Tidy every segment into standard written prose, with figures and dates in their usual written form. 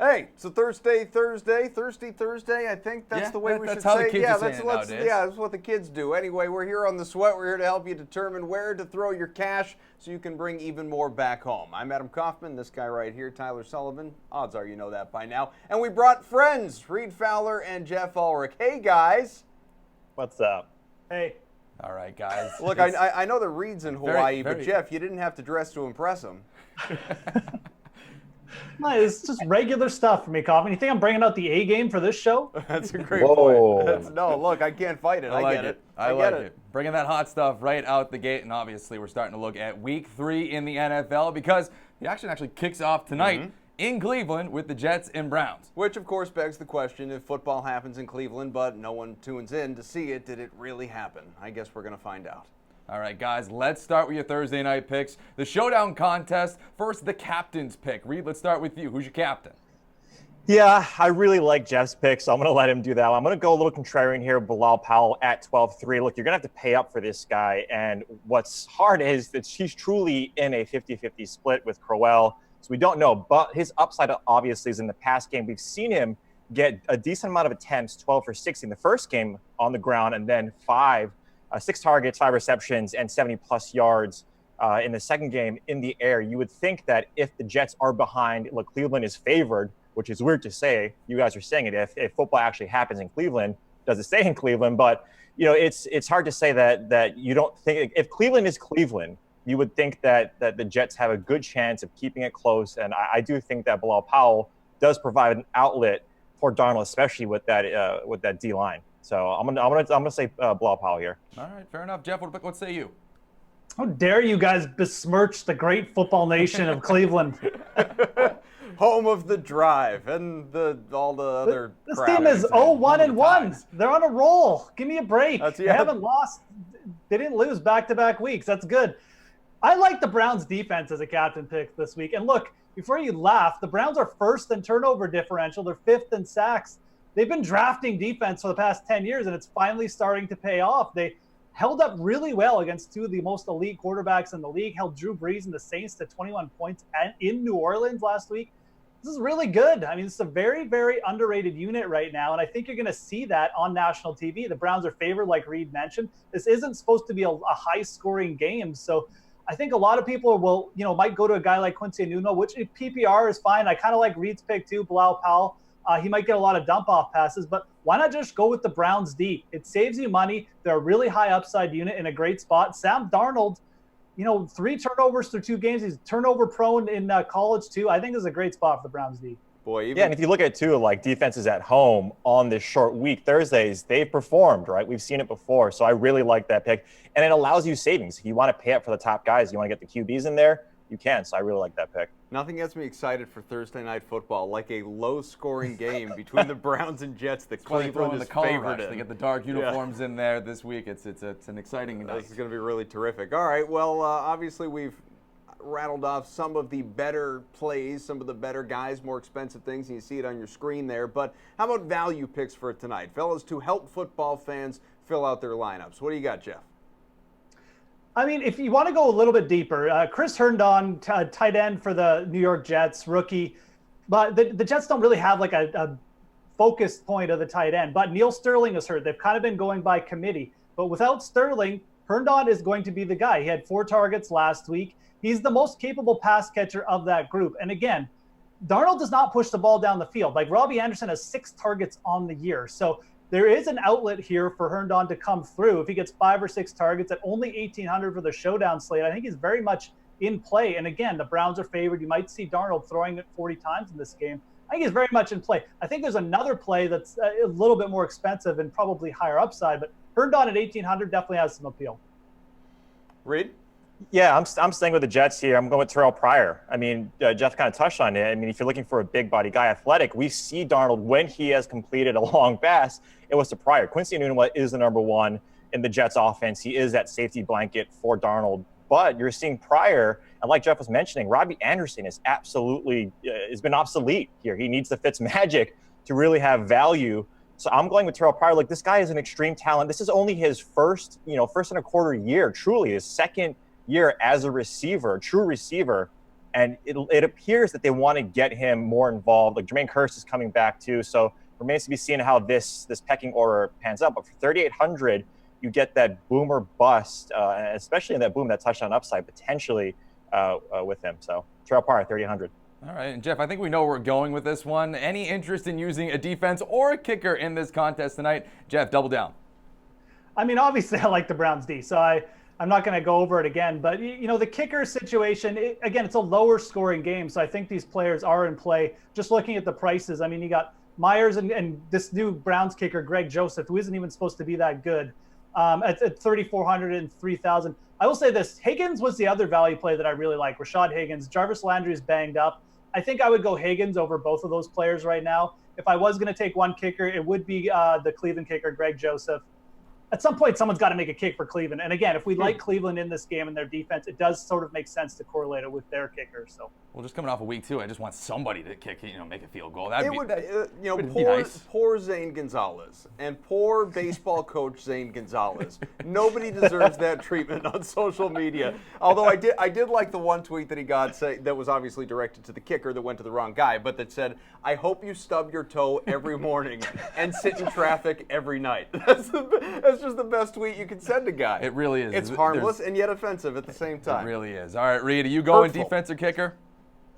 Hey, it's a Thirsty Thursday. I think that's the way we should say. That's what the kids do. Anyway, we're here on The Sweat. We're here to help you determine where to throw your cash so you can bring even more back home. I'm Adam Kaufman. This guy right here, Tyler Sullivan. Odds are you know that by now. And we brought friends, Reed Fowler and Jeff Ulrich. Hey, guys. What's up? Hey. All right, guys. Look, I know that Reed's in Hawaii, but Jeff, you didn't have to dress to impress him. No, it's just regular stuff for me, Kaufman. You think I'm bringing out the A game for this show? That's a great point. No, look, I can't fight it. I get it. I like it. Bringing that hot stuff right out the gate, and obviously we're starting to look at Week 3 in the NFL because the action actually kicks off tonight in Cleveland with the Jets and Browns. Which, of course, begs the question, if football happens in Cleveland but no one tunes in to see it, did it really happen? I guess we're going to find out. All right, guys, let's start with your Thursday night picks. The Showdown contest. First, the captain's pick. Reed, let's start with you. Who's your captain? Yeah, I really like Jeff's pick, so I'm going to let him do that. I'm going to go a little contrarian here, Bilal Powell at 12-3. Look, you're going to have to pay up for this guy, and what's hard is that he's truly in a 50-50 split with Crowell, so we don't know. But his upside, obviously, is in the past game. We've seen him get a decent amount of attempts, 12 for 60 in the first game on the ground, and then 6 targets, 5 receptions, and 70-plus yards in the second game in the air. You would think that if the Jets are behind, look, Cleveland is favored, which is weird to say. You guys are saying it. If football actually happens in Cleveland, does it stay in Cleveland? But, you know, it's hard to say that you don't think – if Cleveland is Cleveland, you would think that the Jets have a good chance of keeping it close. And I do think that Bilal Powell does provide an outlet for Darnold, especially with that D-line. So I'm gonna say Bilal Powell here. All right, fair enough. Jeff, what say you? How dare you guys besmirch the great football nation of Cleveland? Home of the drive and all the other This crap. team is 0-1-1. They're on a roll. Give me a break. They haven't lost. They didn't lose back-to-back weeks. That's good. I like the Browns' defense as a captain pick this week. And look, before you laugh, the Browns are first in turnover differential. They're fifth in sacks. They've been drafting defense for the past 10 years, and it's finally starting to pay off. They held up really well against two of the most elite quarterbacks in the league, held Drew Brees and the Saints to 21 points in New Orleans last week. This is really good. I mean, it's a very, very underrated unit right now, and I think you're going to see that on national TV. The Browns are favored, like Reed mentioned. This isn't supposed to be a high-scoring game, so I think a lot of people might go to a guy like Quincy Enunwa, which PPR is fine. I kind of like Reed's pick too, Bilal Powell. He might get a lot of dump-off passes, but why not just go with the Browns D? It saves you money. They're a really high upside unit in a great spot. Sam Darnold, 3 turnovers through 2 games. He's turnover-prone in college, too. I think this is a great spot for the Browns D. Yeah, and if you look at it, too, like defenses at home on this short week, Thursdays, they've performed, right? We've seen it before, so I really like that pick. And it allows you savings. If you want to pay up for the top guys, you want to get the QBs in there, you can. So I really like that pick. Nothing gets me excited for Thursday night football like a low-scoring game between the Browns and Jets that Cleveland is favored in. They get the dark uniforms in there this week. It's an exciting night. This is going to be really terrific. All right, well, obviously we've rattled off some of the better plays, some of the better guys, more expensive things, and you see it on your screen there. But how about value picks for tonight? Fellas, to help football fans fill out their lineups. What do you got, Jeff? I mean, if you want to go a little bit deeper, Chris Herndon, tight end for the New York Jets, rookie. But the Jets don't really have like a focus point of the tight end. But Neil Sterling is hurt. They've kind of been going by committee. But without Sterling, Herndon is going to be the guy. He had 4 targets last week. He's the most capable pass catcher of that group. And again, Darnold does not push the ball down the field. Like Robbie Anderson has 6 targets on the year. So there is an outlet here for Herndon to come through. If he gets 5 or 6 targets at only 1,800 for the Showdown slate, I think he's very much in play. And again, the Browns are favored. You might see Darnold throwing it 40 times in this game. I think he's very much in play. I think there's another play that's a little bit more expensive and probably higher upside, but Herndon at 1,800 definitely has some appeal. Reed? Yeah, I'm staying with the Jets here. I'm going with Terrell Pryor. I mean, Jeff kind of touched on it. I mean, if you're looking for a big body guy, athletic, we see Darnold when he has completed a long pass, it was to Pryor. Quincy Enunwa is the number one in the Jets offense. He is that safety blanket for Darnold. But you're seeing Pryor, and like Jeff was mentioning, Robbie Anderson is absolutely has been obsolete here. He needs the Fitz magic to really have value. So I'm going with Terrell Pryor. Like, this guy is an extreme talent. This is only his first and a quarter year, truly his second year as a receiver, true receiver. And it appears that they want to get him more involved. Like Jermaine Kearse is coming back too. So remains to be seen how this pecking order pans out. But for 3,800, you get that boom or bust, especially in that boom, that touchdown upside potentially with him. So Terrell Pryor, 3,800. All right, and Jeff, I think we know where we're going with this one. Any interest in using a defense or a kicker in this contest tonight? Jeff, double down. I mean, obviously, I like the Browns D, so I'm not going to go over it again. But, the kicker situation, again, it's a lower scoring game, so I think these players are in play. Just looking at the prices, I mean, you got Myers and this new Browns kicker, Greg Joseph, who isn't even supposed to be that good, at 3,400 and 3,000. I will say this, Higgins was the other value play that I really like, Rashad Higgins. Jarvis Landry is banged up. I think I would go Higgins over both of those players right now. If I was going to take one kicker, it would be the Cleveland kicker, Greg Joseph. At some point, someone's got to make a kick for Cleveland. And again, if we like Cleveland in this game and their defense, it does sort of make sense to correlate it with their kicker. So, well, just coming off a week 2, I just want somebody to kick, make a field goal. Poor Zane Gonzalez and poor baseball coach Zane Gonzalez. Nobody deserves that treatment on social media. Although I did like the one tweet that he got that was obviously directed to the kicker that went to the wrong guy, but that said, "I hope you stub your toe every morning and sit in traffic every night." That's just the best tweet you can send a guy. It really is. It's harmless and yet offensive at the same time. It really is. All right, Reed, are you going defense or kicker?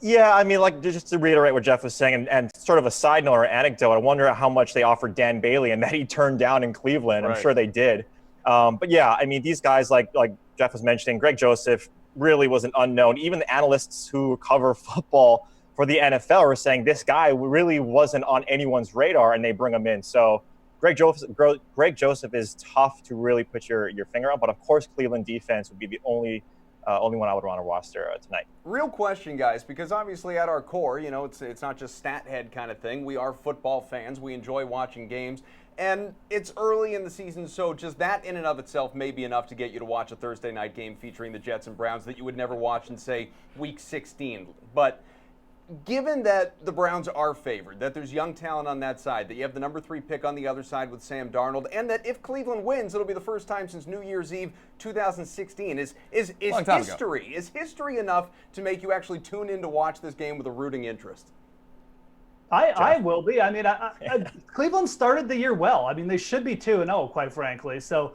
Yeah, I mean, just to reiterate what Jeff was saying, and sort of a side note or anecdote, I wonder how much they offered Dan Bailey and that he turned down in Cleveland. Right. I'm sure they did. But yeah, I mean, these guys, like Jeff was mentioning, Greg Joseph really was an unknown. Even the analysts who cover football for the NFL were saying this guy really wasn't on anyone's radar, and they bring him in. So Greg Joseph is tough to really put your finger on, but of course Cleveland defense would be the only one I would want to roster tonight. Real question, guys, because obviously at our core, it's not just stat head kind of thing. We are football fans. We enjoy watching games, and it's early in the season, so just that in and of itself may be enough to get you to watch a Thursday night game featuring the Jets and Browns that you would never watch in, say, Week 16. But given that the Browns are favored, that there's young talent on that side, that you have the number 3 pick on the other side with Sam Darnold, and that if Cleveland wins, it'll be the first time since New Year's Eve 2016. Is history enough to make you actually tune in to watch this game with a rooting interest? I will be. I mean, Cleveland started the year well. I mean, they should be 2-0, quite frankly. So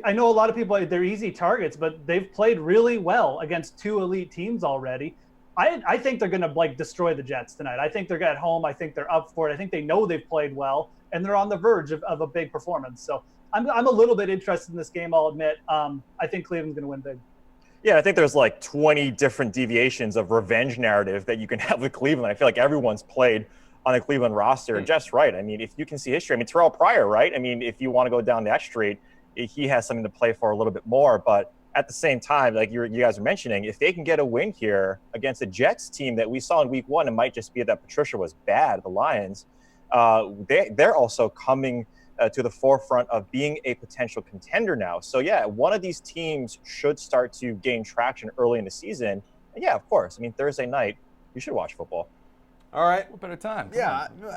I know a lot of people, they're easy targets, but they've played really well against 2 elite teams already. I think they're going to destroy the Jets tonight. I think they're at home. I think they're up for it. I think they know they've played well, and they're on the verge of a big performance. So I'm a little bit interested in this game, I'll admit. I think Cleveland's going to win big. Yeah, I think there's 20 different deviations of revenge narrative that you can have with Cleveland. I feel like everyone's played on the Cleveland roster. And Jeff's right. I mean, if you can see history, I mean, Terrell Pryor, right? I mean, if you want to go down that street, he has something to play for a little bit more. But at the same time, like you guys are mentioning, if they can get a win here against a Jets team that we saw in Week 1, it might just be that Patricia was bad, the Lions. They're also coming to the forefront of being a potential contender now. So yeah, one of these teams should start to gain traction early in the season. And yeah, of course. I mean, Thursday night, you should watch football. All right. What better time?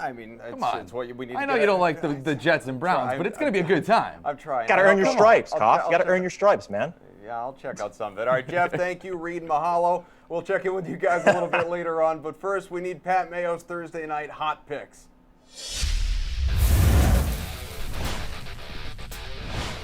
I mean, it's what we need. I know you don't like the Jets and Browns, but it's going to be a good time. I'm trying. Got to earn your stripes, Koff. You got to earn your stripes, man. Yeah, I'll check out some of it. All right, Jeff, thank you. Reed, mahalo. We'll check in with you guys a little bit later on. But first, we need Pat Mayo's Thursday night hot picks.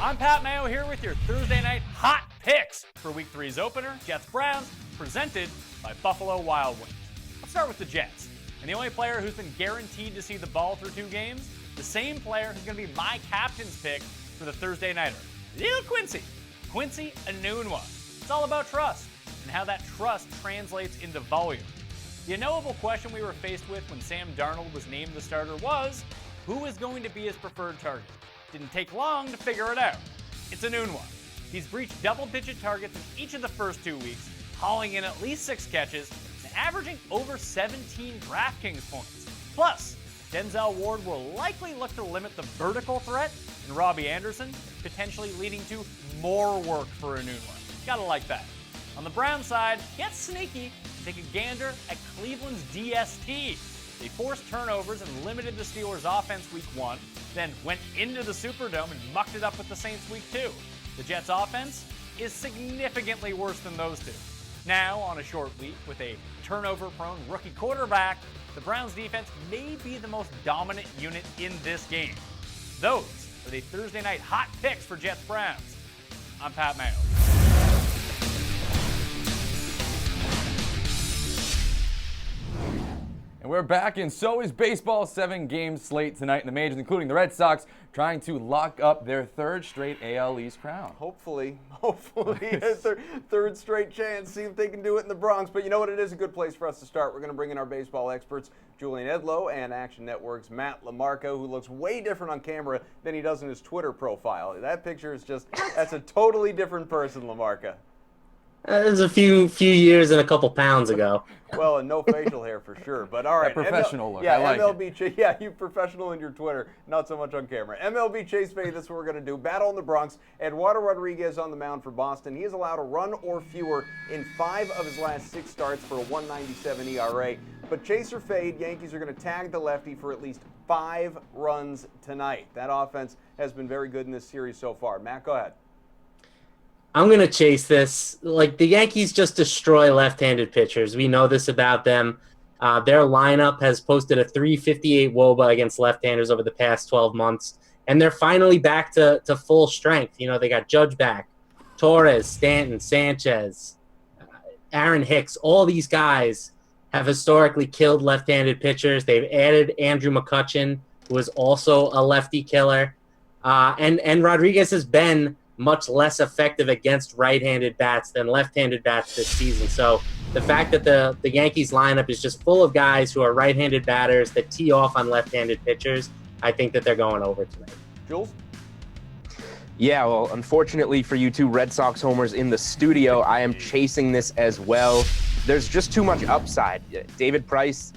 I'm Pat Mayo here with your Thursday night hot picks for Week 3's opener, Jets-Browns, presented by Buffalo Wild Wings. Let's start with the Jets. And the only player who's been guaranteed to see the ball through 2 games, the same player who's going to be my captain's pick for the Thursday nighter, Lil Quincy Enunwa. It's all about trust and how that trust translates into volume. The unknowable question we were faced with when Sam Darnold was named the starter was, who is going to be his preferred target? Didn't take long to figure it out. It's Enunwa. He's breached double-digit targets in each of the first 2 weeks, hauling in at least 6 catches and averaging over 17 DraftKings points. Plus, Denzel Ward will likely look to limit the vertical threat in Robbie Anderson, potentially leading to more work for Enunwa. Gotta like that. On the Brown side, get sneaky and take a gander at Cleveland's DST. They forced turnovers and limited the Steelers' offense Week 1, then went into the Superdome and mucked it up with the Saints Week 2. The Jets' offense is significantly worse than those two. Now, on a short week with a turnover-prone rookie quarterback, the Browns defense may be the most dominant unit in this game. Those are the Thursday night hot picks for Jets Browns. I'm Pat Mayo. And we're back, and so is baseball. 7-game slate tonight in the majors, including the Red Sox trying to lock up their third straight AL East crown. Hopefully, it's their third straight chance. See if they can do it in the Bronx. But you know what? It is a good place for us to start. We're going to bring in our baseball experts, Julian Edlow, and Action Network's Matt LaMarca, who looks way different on camera than he does in his Twitter profile. That picture is that's a totally different person, LaMarca. It was a few years and a couple pounds ago. Well, and no facial hair for sure. But all right, that professional look. Yeah, I like MLB. it. Yeah, you professional in your Twitter, not so much on camera. MLB Chase Fade. That's what we're going to do. Battle in the Bronx. Eduardo Rodriguez on the mound for Boston. He is allowed a run or fewer in 5 of his last 6 starts for a 1.97 ERA. But Chase or Fade, Yankees are going to tag the lefty for at least 5 runs tonight. That offense has been very good in this series so far. Matt, go ahead. I'm going to chase this. Like, the Yankees just destroy left-handed pitchers. We know this about them. Their lineup has posted a 358 WOBA against left-handers over the past 12 months, and they're finally back to full strength. You know, they got Judge back, Torres, Stanton, Sanchez, Aaron Hicks. All these guys have historically killed left-handed pitchers. They've added Andrew McCutchen, who is also a lefty killer. And Rodriguez has been much less effective against right-handed bats than left-handed bats this season. So the fact that the Yankees lineup is just full of guys who are right-handed batters that tee off on left-handed pitchers, I think that they're going over tonight. Jules? Yeah, well, unfortunately for you two Red Sox homers in the studio, I am chasing this as well. There's just too much upside. David Price,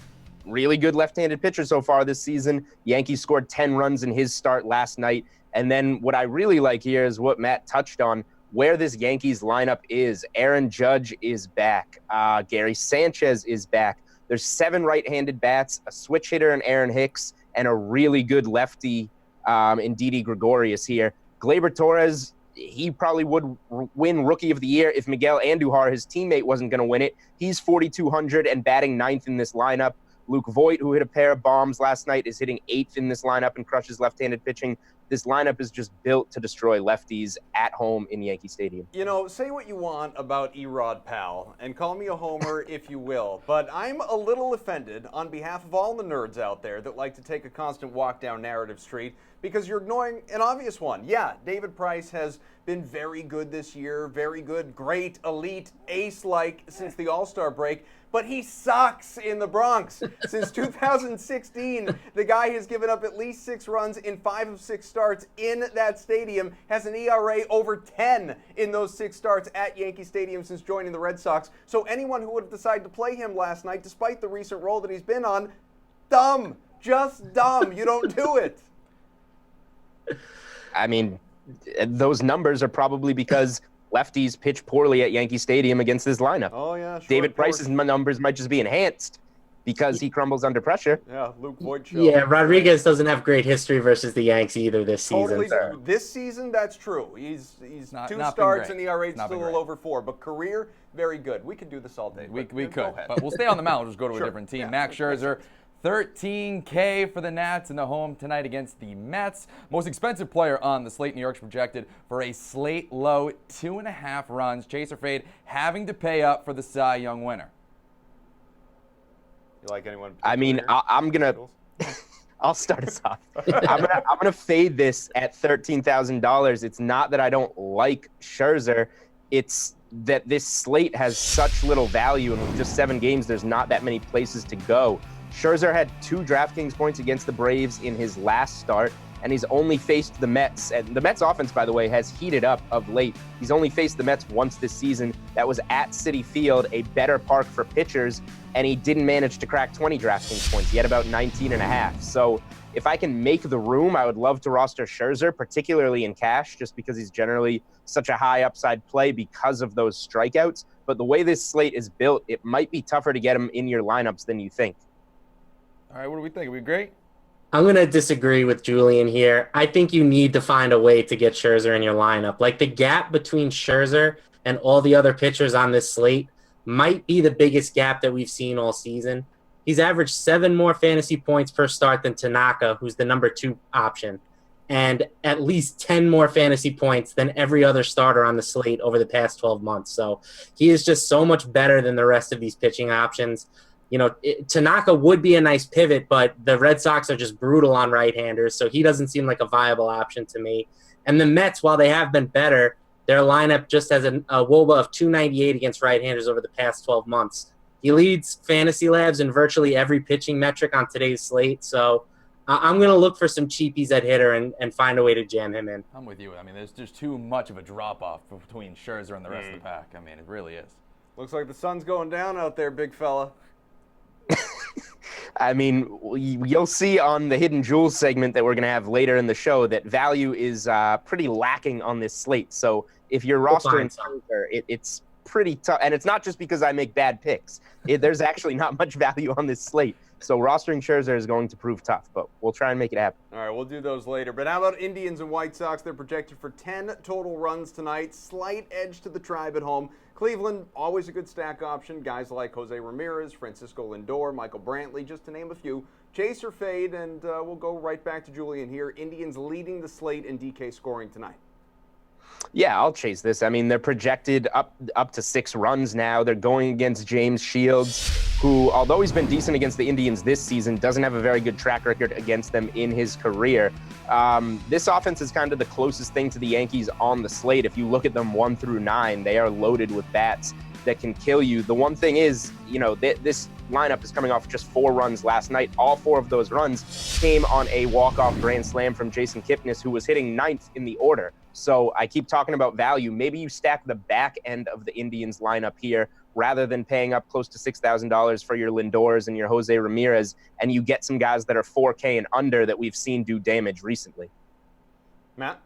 really good left-handed pitcher so far this season. Yankees scored 10 runs in his start last night. And then what I really like here is what Matt touched on, where this Yankees lineup is. Aaron Judge is back. Gary Sanchez is back. There's 7 right-handed bats, a switch hitter in Aaron Hicks, and a really good lefty in Didi Gregorius here. Gleyber Torres, he probably would win Rookie of the Year if Miguel Andujar, his teammate, wasn't going to win it. He's 4,200 and batting 9th in this lineup. Luke Voigt, who hit a pair of bombs last night, is hitting 8th in this lineup and crushes left-handed pitching. This lineup is just built to destroy lefties at home in Yankee Stadium. You know, say what you want about Erod Powell, and call me a homer if you will, but I'm a little offended on behalf of all the nerds out there that like to take a constant walk down narrative street, because you're ignoring an obvious one. Yeah, David Price has been very good this year, very good, great, elite, ace-like since the All-Star break, but he sucks in the Bronx. Since 2016, the guy has given up at least 6 runs in 5 of 6 starts in that stadium, has an ERA over 10 in those 6 starts at Yankee Stadium since joining the Red Sox. So anyone who would have decided to play him last night, despite the recent role that he's been on, dumb, just dumb. You don't do it. I mean, those numbers are probably because lefties pitch poorly at Yankee Stadium against this lineup. Oh, yeah. Sure, David Price's numbers might just be enhanced because he crumbles under pressure. Yeah, Luke Voigt show. Yeah, Rodriguez doesn't have great history versus the Yanks either this season. Totally. This season, that's true. He's not 2 been starts great. and the ERA is Not still been a great. little over 4, but career, very good. We could do this all day. We Go could, ahead. but we'll stay on the mound. We'll just go to Sure. a different team. Yeah. Max Scherzer, $13K for the Nats in the home tonight against the Mets. Most expensive player on the slate. New York's projected for a slate low 2.5 runs. Chase or fade, having to pay up for the Cy Young winner. You like anyone? I mean, I'm gonna. I'll start us off. I'm gonna fade this at $13,000. It's not that I don't like Scherzer. It's that this slate has such little value, and with just 7 games, there's not that many places to go. Scherzer had 2 DraftKings points against the Braves in his last start, and he's only faced the Mets. And the Mets offense, by the way, has heated up of late. He's only faced the Mets once this season. That was at Citi Field, a better park for pitchers, and he didn't manage to crack 20 DraftKings points. He had about 19.5. So if I can make the room, I would love to roster Scherzer, particularly in cash, just because he's generally such a high upside play because of those strikeouts. But the way this slate is built, it might be tougher to get him in your lineups than you think. All right, what do we think? Are we great? I'm going to disagree with Julian here. I think you need to find a way to get Scherzer in your lineup. Like, the gap between Scherzer and all the other pitchers on this slate, might be the biggest gap that we've seen all season. He's averaged 7 more fantasy points per start than Tanaka, who's the number 2 option, and at least 10 more fantasy points than every other starter on the slate over the past 12 months. So he is just so much better than the rest of these pitching options. Tanaka would be a nice pivot, but the Red Sox are just brutal on right-handers, so he doesn't seem like a viable option to me. And the Mets, while they have been better, their lineup just has a WOBA of 298 against right-handers over the past 12 months. He leads Fantasy Labs in virtually every pitching metric on today's slate, so I'm going to look for some cheapies at hitter and find a way to jam him in. I'm with you. I mean, there's just too much of a drop-off between Scherzer and the rest of the pack. I mean, it really is. Looks like the sun's going down out there, big fella. I mean, you'll see on the Hidden Jewels segment that we're going to have later in the show that value is pretty lacking on this slate. So if you're rostering Scherzer, it's pretty tough. And it's not just because I make bad picks. There's actually not much value on this slate. So rostering Scherzer is going to prove tough, but we'll try and make it happen. All right, we'll do those later. But how about Indians and White Sox? They're projected for 10 total runs tonight. Slight edge to the Tribe at home. Cleveland, always a good stack option. Guys like Jose Ramirez, Francisco Lindor, Michael Brantley, just to name a few. Chase or fade, and we'll go right back to Julian here. Indians leading the slate in DK scoring tonight. Yeah, I'll chase this. I mean, they're projected up to 6 runs now. They're going against James Shields, who, although he's been decent against the Indians this season, doesn't have a very good track record against them in his career. This offense is kind of the closest thing to the Yankees on the slate. If you look at them 1 through 9, they are loaded with bats that can kill you. The one thing is, this lineup is coming off just 4 runs last night. All 4 of those runs came on a walk-off grand slam from Jason Kipnis, who was hitting 9th in the order. So I keep talking about value. Maybe you stack the back end of the Indians lineup here rather than paying up close to $6,000 for your Lindors and your Jose Ramirez, and you get some guys that are 4K and under that we've seen do damage recently. Matt?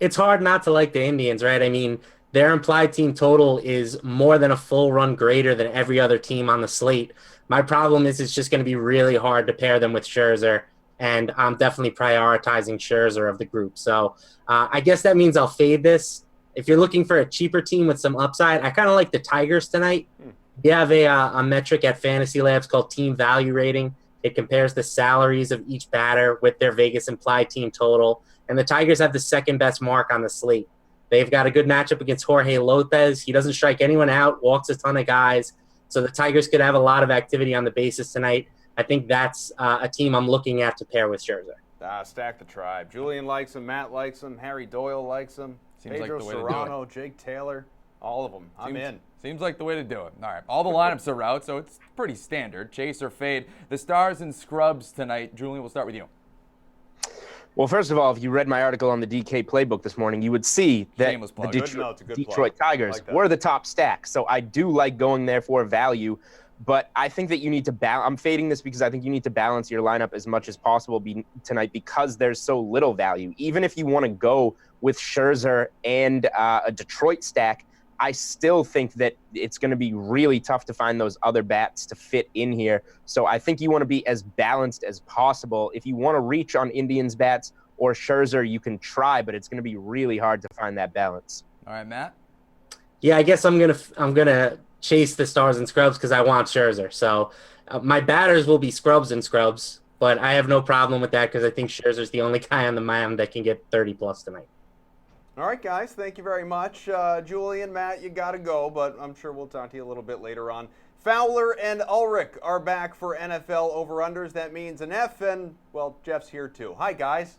It's hard not to like the Indians, right? I mean, their implied team total is more than a full run greater than every other team on the slate. My problem is it's just going to be really hard to pair them with Scherzer, and I'm definitely prioritizing Scherzer of the group. So I guess that means I'll fade this. If you're looking for a cheaper team with some upside, I kind of like the Tigers tonight. We have a metric at Fantasy Labs called Team Value Rating. It compares the salaries of each batter with their Vegas implied team total, and the Tigers have the second best mark on the slate. They've got a good matchup against Jorge Lopez. He doesn't strike anyone out, walks a ton of guys. So the Tigers could have a lot of activity on the bases tonight. I think that's a team I'm looking at to pair with Scherzer. Stack the Tribe. Julian likes him. Matt likes him. Harry Doyle likes him. Pedro Serrano, Jake Taylor, all of them. I'm in. Seems like the way to do it. All right, all the lineups are out, so it's pretty standard. Chase or fade. The stars and scrubs tonight. Julian, we'll start with you. Well, first of all, if you read my article on the DK playbook this morning, you would see that the Detroit Tigers were the top stack. So I do like going there for value, but I think that you need to I'm fading this because I think you need to balance your lineup as much as possible tonight because there's so little value. Even if you want to go with Scherzer and a Detroit stack, I still think that it's going to be really tough to find those other bats to fit in here. So I think you want to be as balanced as possible. If you want to reach on Indians bats or Scherzer, you can try, but it's going to be really hard to find that balance. All right, Matt? Yeah, I guess I'm gonna chase the stars and scrubs because I want Scherzer. So my batters will be scrubs and scrubs, but I have no problem with that because I think Scherzer's the only guy on the mound that can get 30+ tonight. All right, guys, thank you very much. Julian, Matt, you got to go, but I'm sure we'll talk to you a little bit later on. Fowler and Ulrich are back for NFL over-unders. That means an F, and, well, Jeff's here too. Hi, guys.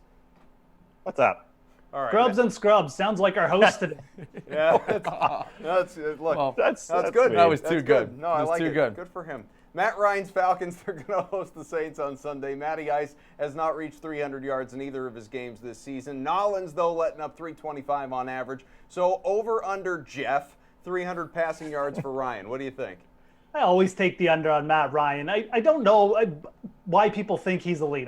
What's up? All right. Scrubs and scrubs. Sounds like our host today. Yeah, that's good. That was too good. No, I like it. Good for him. Matt Ryan's Falcons, they're going to host the Saints on Sunday. Matty Ice has not reached 300 yards in either of his games this season. Nollins, though, letting up 325 on average. So over under Jeff, 300 passing yards for Ryan. What do you think? I always take the under on Matt Ryan. I don't know why people think he's elite.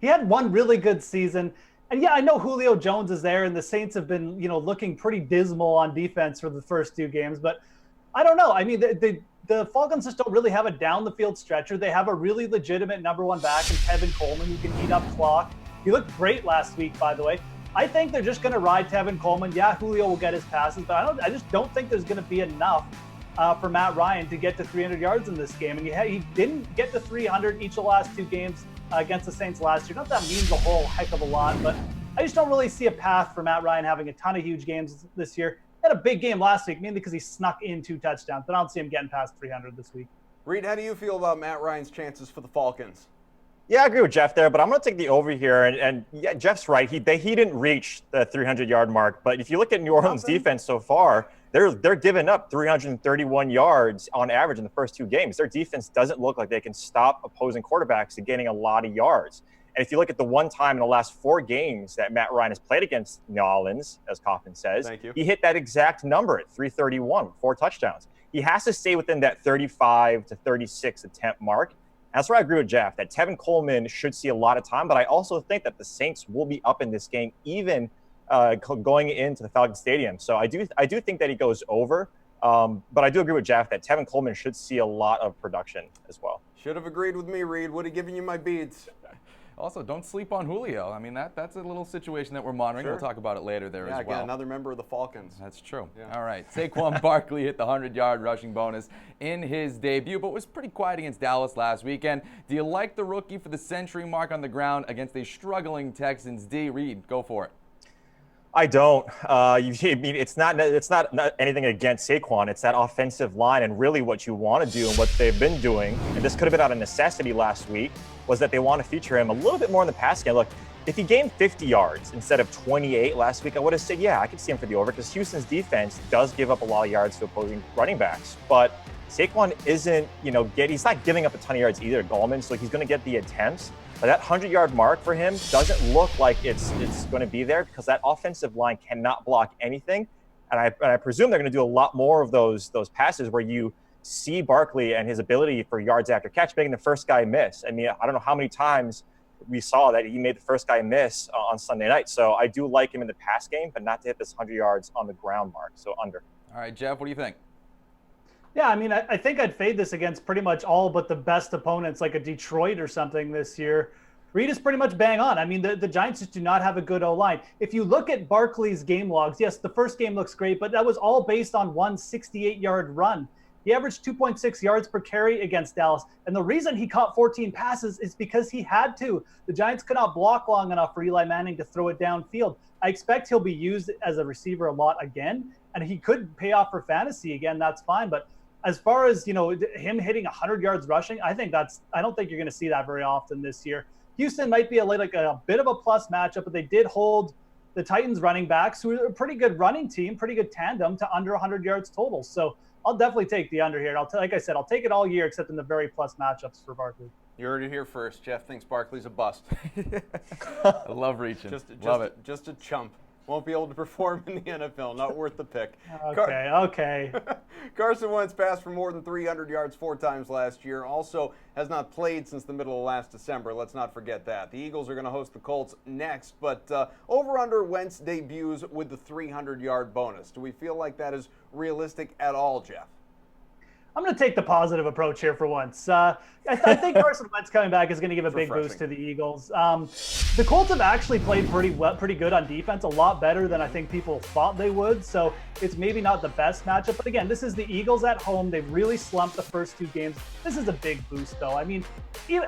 He had one really good season. And yeah, I know Julio Jones is there, and the Saints have been, looking pretty dismal on defense for the first 2 games. But I don't know. I mean, the Falcons just don't really have a down-the-field stretcher. They have a really legitimate number 1 back in Tevin Coleman who can eat up clock. He looked great last week, by the way. I think they're just going to ride Tevin Coleman. Yeah, Julio will get his passes, but I just don't think there's going to be enough for Matt Ryan to get to 300 yards in this game. And he didn't get to 300 each of the last 2 games against the Saints last year. Not that means a whole heck of a lot, but I just don't really see a path for Matt Ryan having a ton of huge games this year. He had a big game last week, mainly because he snuck in 2 touchdowns, but I don't see him getting past 300 this week. Reed, how do you feel about Matt Ryan's chances for the Falcons? Yeah, I agree with Jeff there, but I'm going to take the over here. And yeah, Jeff's right. He didn't reach the 300-yard mark. But if you look at New Orleans' defense so far, they're giving up 331 yards on average in the first 2 games. Their defense doesn't look like they can stop opposing quarterbacks to getting a lot of yards. And if you look at the one time in the last 4 games that Matt Ryan has played against New Orleans, as Kaufman says, he hit that exact number at 331, 4 touchdowns. He has to stay within that 35 to 36 attempt mark. That's where I agree with Jeff, that Tevin Coleman should see a lot of time, but I also think that the Saints will be up in this game, even going into the Falcon Stadium. So I do think that he goes over, but I do agree with Jeff that Tevin Coleman should see a lot of production as well. Should have agreed with me, Reed. Would have given you my beads. Also, don't sleep on Julio. I mean, that's a little situation that we're monitoring. Sure. We'll talk about it later there as well. Yeah, again, another member of the Falcons. That's true. Yeah. All right. Saquon Barkley hit the 100-yard rushing bonus in his debut, but was pretty quiet against Dallas last weekend. Do you like the rookie for the century mark on the ground against a struggling Texans D? Reed, go for it. I don't. It's not anything against Saquon. It's that offensive line, and really what you want to do and what they've been doing, and this could have been out of necessity last week, was that they want to feature him a little bit more in the pass game. Look, if he gained 50 yards instead of 28 last week, I would have said, yeah, I could see him for the over, because Houston's defense does give up a lot of yards to opposing running backs. But Saquon isn't, he's not giving up a ton of yards either, Gallman, so he's going to get the attempts. But that 100-yard mark for him doesn't look like it's going to be there, because that offensive line cannot block anything. And I presume they're going to do a lot more of those passes where you see Barkley and his ability for yards after catch making the first guy miss. I mean, I don't know how many times we saw that he made the first guy miss on Sunday night. So I do like him in the pass game, but not to hit this 100 yards on the ground mark. So under. All right, Jeff, what do you think? Yeah, I mean, I think I'd fade this against pretty much all but the best opponents, like a Detroit or something this year. Reed is pretty much bang on. I mean, the Giants just do not have a good O-line. If you look at Barkley's game logs, yes, the first game looks great, but that was all based on one 68-yard run. He averaged 2.6 yards per carry against Dallas. And the reason he caught 14 passes is because he had to. The Giants could not block long enough for Eli Manning to throw it downfield. I expect he'll be used as a receiver a lot again, and he could pay off for fantasy again. That's fine. But as far as, him hitting 100 yards rushing, I don't think you're going to see that very often this year. Houston might be a bit of a plus matchup, but they did hold the Titans running backs, who are a pretty good running team, pretty good tandem, to under 100 yards total. So I'll definitely take the under here. Like I said, I'll take it all year except in the very plus matchups for Barkley. You heard it here first. Jeff thinks Barkley's a bust. I love reaching. Love it. Just a chump. Won't be able to perform in the NFL. Not worth the pick. Okay. Carson Wentz passed for more than 300 yards 4 times last year. Also has not played since the middle of last December. Let's not forget that. The Eagles are going to host the Colts next. But over-under Wentz debuts with the 300-yard bonus. Do we feel like that is realistic at all, Jeff? I'm going to take the positive approach here for once. I think Carson Wentz coming back is going to give a big boost to the Eagles. The Colts have actually played pretty good on defense, a lot better than I think people thought they would. So it's maybe not the best matchup. But again, this is the Eagles at home. They've really slumped the first 2 games. This is a big boost, though. I mean,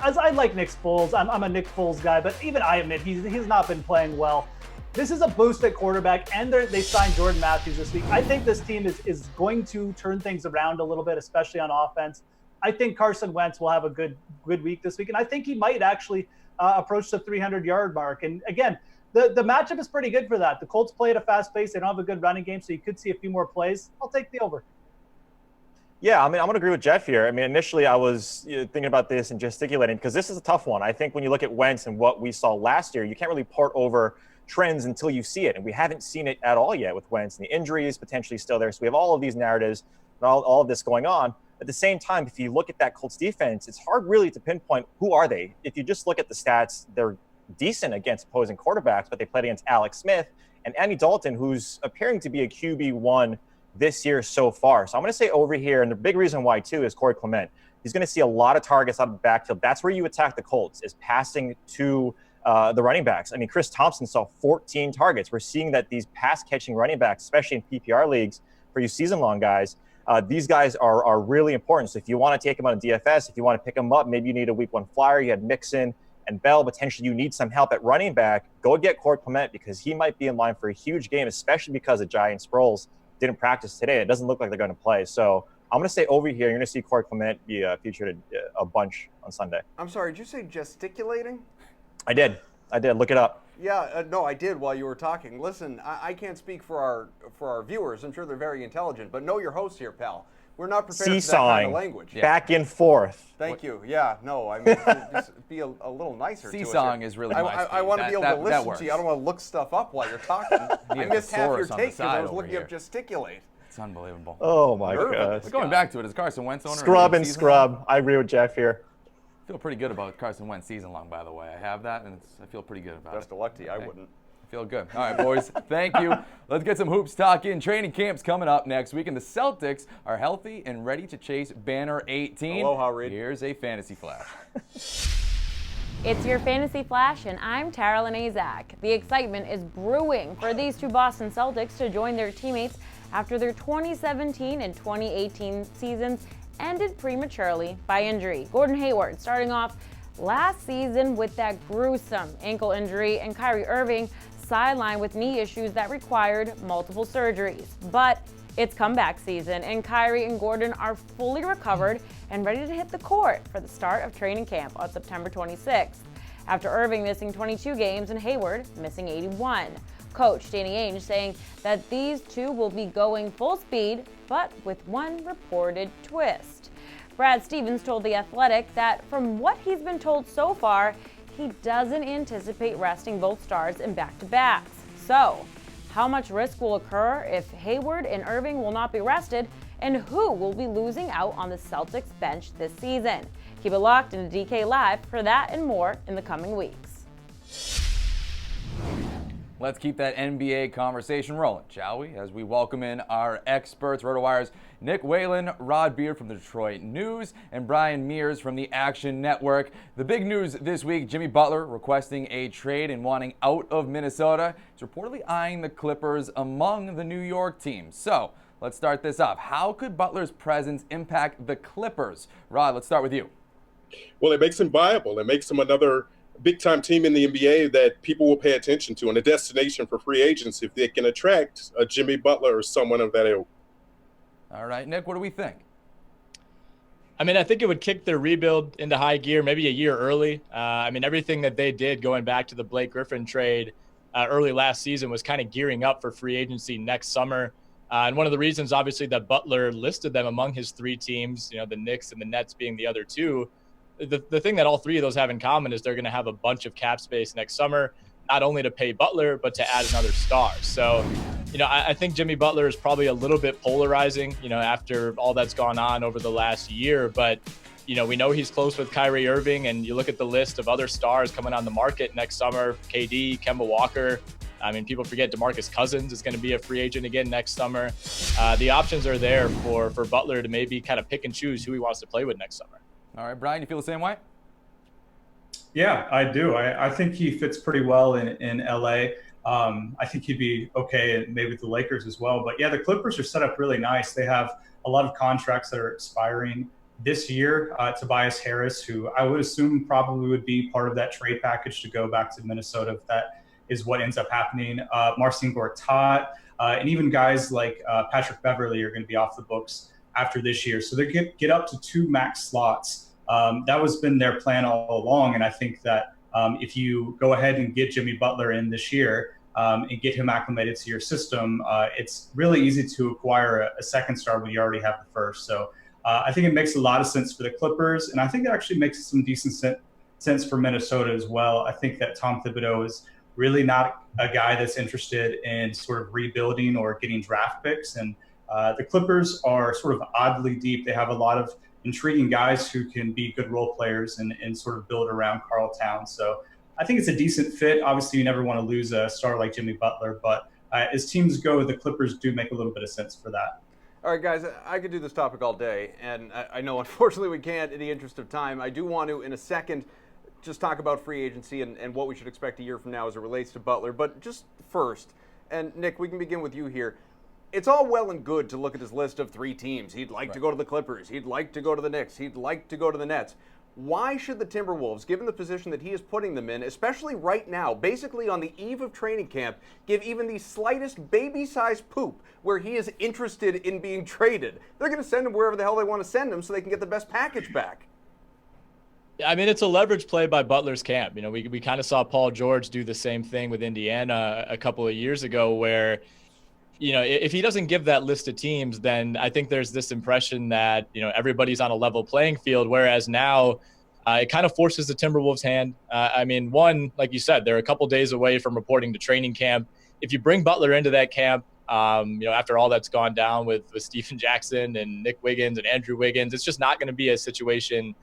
as I like Nick Foles, I'm a Nick Foles guy, but even I admit he's not been playing well. This is a boost at quarterback, and they signed Jordan Matthews this week. I think this team is going to turn things around a little bit, especially on offense. I think Carson Wentz will have a good week this week, and I think he might actually approach the 300-yard mark. And again, the matchup is pretty good for that. The Colts play at a fast pace. They don't have a good running game, so you could see a few more plays. I'll take the over. Yeah, I mean, I'm going to agree with Jeff here. I mean, initially I was thinking about this and gesticulating, because this is a tough one. I think when you look at Wentz and what we saw last year, you can't really port over trends until you see it. And we haven't seen it at all yet with Wentz, and the injury is potentially still there. So we have all of these narratives and all of this going on. At the same time, if you look at that Colts defense, it's hard really to pinpoint who are they. If you just look at the stats, they're decent against opposing quarterbacks, but they played against Alex Smith and Andy Dalton, who's appearing to be a QB1 this year so far. So I'm going to say over here, and the big reason why too is Corey Clement. He's going to see a lot of targets out of the backfield. That's where you attack the Colts, is passing to the running backs. I mean, Chris Thompson saw 14 targets. We're seeing that these pass-catching running backs, especially in PPR leagues for you season-long guys, These guys are really important. So if you want to take them on a DFS, if you want to pick them up, maybe you need a week 1 flyer. You had Mixon and Bell. Potentially you need some help at running back. Go get Corey Clement because he might be in line for a huge game, especially because the Giants Sproles didn't practice today. It doesn't look like they're going to play. So I'm going to stay over here. You're going to see Corey Clement be featured a bunch on Sunday. I'm sorry, did you say gesticulating? I did. Look it up. Yeah, no, I did while you were talking. Listen, I can't speak for our viewers. I'm sure they're very intelligent, but know your host here, pal. We're not prepared for that kind of language. Back and forth. Thank you. Yeah, no, I mean, just be a little nicer to us. Seesawing is really my speed. I want to be able to listen to you. I don't want to look stuff up while you're talking. I missed half your take because I was looking up gesticulate. It's unbelievable. Oh, my God. Going back to it, is Carson Wentz owner? Scrub and scrub. I agree with Jeff here. I feel pretty good about Carson Wentz season long, by the way. I have that, and I feel pretty good about it. Best of luck to you. I wouldn't. I feel good. All right, boys. Thank you. Let's get some hoops talk in. Training camp's coming up next week, and the Celtics are healthy and ready to chase Banner 18. Aloha, Reed. Here's a fantasy flash. It's your Fantasy Flash, and I'm Tara Lenazak. The excitement is brewing for these two Boston Celtics to join their teammates after their 2017 and 2018 seasons ended prematurely by injury. Gordon Hayward starting off last season with that gruesome ankle injury, and Kyrie Irving sidelined with knee issues that required multiple surgeries. But it's comeback season, and Kyrie and Gordon are fully recovered and ready to hit the court for the start of training camp on September 26th. After Irving missing 22 games and Hayward missing 81. Coach Danny Ainge saying that these two will be going full speed, but with one reported twist. Brad Stevens told The Athletic that from what he's been told so far, he doesn't anticipate resting both stars in back-to-backs. So, how much risk will occur if Hayward and Irving will not be rested, and who will be losing out on the Celtics bench this season? Keep it locked into DK Live for that and more in the coming weeks. Let's keep that NBA conversation rolling, shall we? As we welcome in our experts, RotoWire's Nick Whalen, Rod Beard from the Detroit News, and Brian Mears from the Action Network. The big news this week, Jimmy Butler requesting a trade and wanting out of Minnesota. He's reportedly eyeing the Clippers among the New York teams. So let's start this off. How could Butler's presence impact the Clippers? Rod, let's start with you. Well, it makes him viable. It makes him another big-time team in the NBA that people will pay attention to, and a destination for free agents if they can attract a Jimmy Butler or someone of that ilk. All right, Nick, what do we think? I mean, I think it would kick their rebuild into high gear maybe a year early. I mean, everything that they did going back to the Blake Griffin trade early last season was kind of gearing up for free agency next summer. And one of the reasons, obviously, that Butler listed them among his three teams, you know, the Knicks and the Nets being the other two, the thing that all three of those have in common is they're going to have a bunch of cap space next summer, not only to pay Butler, but to add another star. So, you know, I think Jimmy Butler is probably a little bit polarizing, you know, after all that's gone on over the last year. But, you know, we know he's close with Kyrie Irving, and you look at the list of other stars coming on the market next summer, KD, Kemba Walker. I mean, people forget DeMarcus Cousins is going to be a free agent again next summer. The options are there for Butler to maybe kind of pick and choose who he wants to play with next summer. All right, Brian, you feel the same way? Yeah, I do. I think he fits pretty well in LA. I think he'd be okay maybe with the Lakers as well. But yeah, the Clippers are set up really nice. They have a lot of contracts that are expiring this year. Tobias Harris, who I would assume probably would be part of that trade package to go back to Minnesota if that is what ends up happening. Marcin Gortat, and even guys like Patrick Beverley are going to be off the books after this year. So they get up to 2 max slots. That was been their plan all along. And I think that if you go ahead and get Jimmy Butler in this year and get him acclimated to your system, it's really easy to acquire a second star when you already have the first. So I think it makes a lot of sense for the Clippers. And I think it actually makes some decent sense for Minnesota as well. I think that Tom Thibodeau is really not a guy that's interested in sort of rebuilding or getting draft picks. And the Clippers are sort of oddly deep. They have a lot of intriguing guys who can be good role players and sort of build around Karl Towns. So I think it's a decent fit. Obviously, you never want to lose a star like Jimmy Butler, but as teams go, the Clippers do make a little bit of sense for that. All right, guys, I could do this topic all day, and I know, unfortunately, we can't in the interest of time. I do want to, in a second, just talk about free agency and what we should expect a year from now as it relates to Butler. But just first, and Nick, we can begin with you here. it's all well and good to look at his list of 3 teams. He'd like to go to the Clippers. He'd like to go to the Knicks. He'd like to go to the Nets. Why should the Timberwolves, given the position that he is putting them in, especially right now, basically on the eve of training camp, give even the slightest baby-sized poop where he is interested in being traded? They're going to send him wherever the hell they want to send him so they can get the best package back. I mean, it's a leverage play by Butler's camp. You know, we kind of saw Paul George do the same thing with Indiana a couple of years ago where, you know, if he doesn't give that list of teams, then I think there's this impression that, you know, everybody's on a level playing field, whereas now it kind of forces the Timberwolves' hand. I mean, one, like you said, they're a couple days away from reporting to training camp. If you bring Butler into that camp, you know, after all that's gone down with Stephen Jackson and Nick Wiggins and Andrew Wiggins, it's just not going to be a situation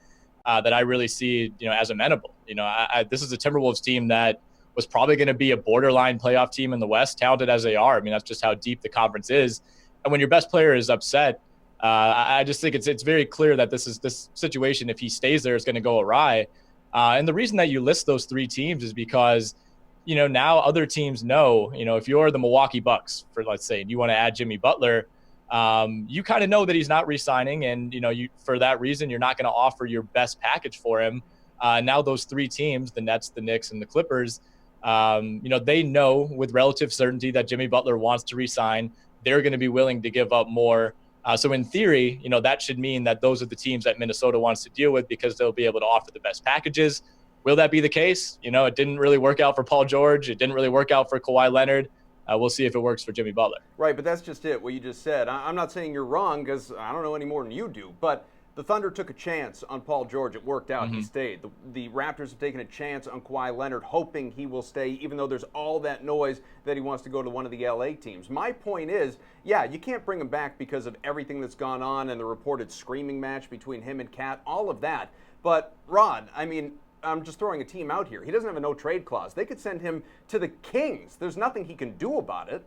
that I really see, you know, as amenable. You know, this is a Timberwolves team that was probably going to be a borderline playoff team in the West, talented as they are. I mean, that's just how deep the conference is. And when your best player is upset, I just think it's very clear that this situation, if he stays there, is going to go awry. And the reason that you list those 3 teams is because, you know, now other teams know, you know, if you're the Milwaukee Bucks, for let's say, and you want to add Jimmy Butler, you kind of know that he's not re-signing, and, you know, for that reason, you're not going to offer your best package for him. Now those 3 teams, the Nets, the Knicks, and the Clippers, you know, they know with relative certainty that Jimmy Butler wants to re-sign. They're going to be willing to give up more. So in theory, you know, that should mean that those are the teams that Minnesota wants to deal with because they'll be able to offer the best packages. Will that be the case? You know, it didn't really work out for Paul George. It didn't really work out for Kawhi Leonard. We'll see if it works for Jimmy Butler. Right, but that's just it, what you just said. I'm not saying you're wrong because I don't know any more than you do, but the Thunder took a chance on Paul George. It worked out. Mm-hmm. He stayed. The Raptors have taken a chance on Kawhi Leonard, hoping he will stay, even though there's all that noise that he wants to go to one of the LA teams. My point is, yeah, you can't bring him back because of everything that's gone on and the reported screaming match between him and Kat, all of that. But, Rod, I mean, I'm just throwing a team out here. He doesn't have a no-trade clause. They could send him to the Kings. There's nothing he can do about it.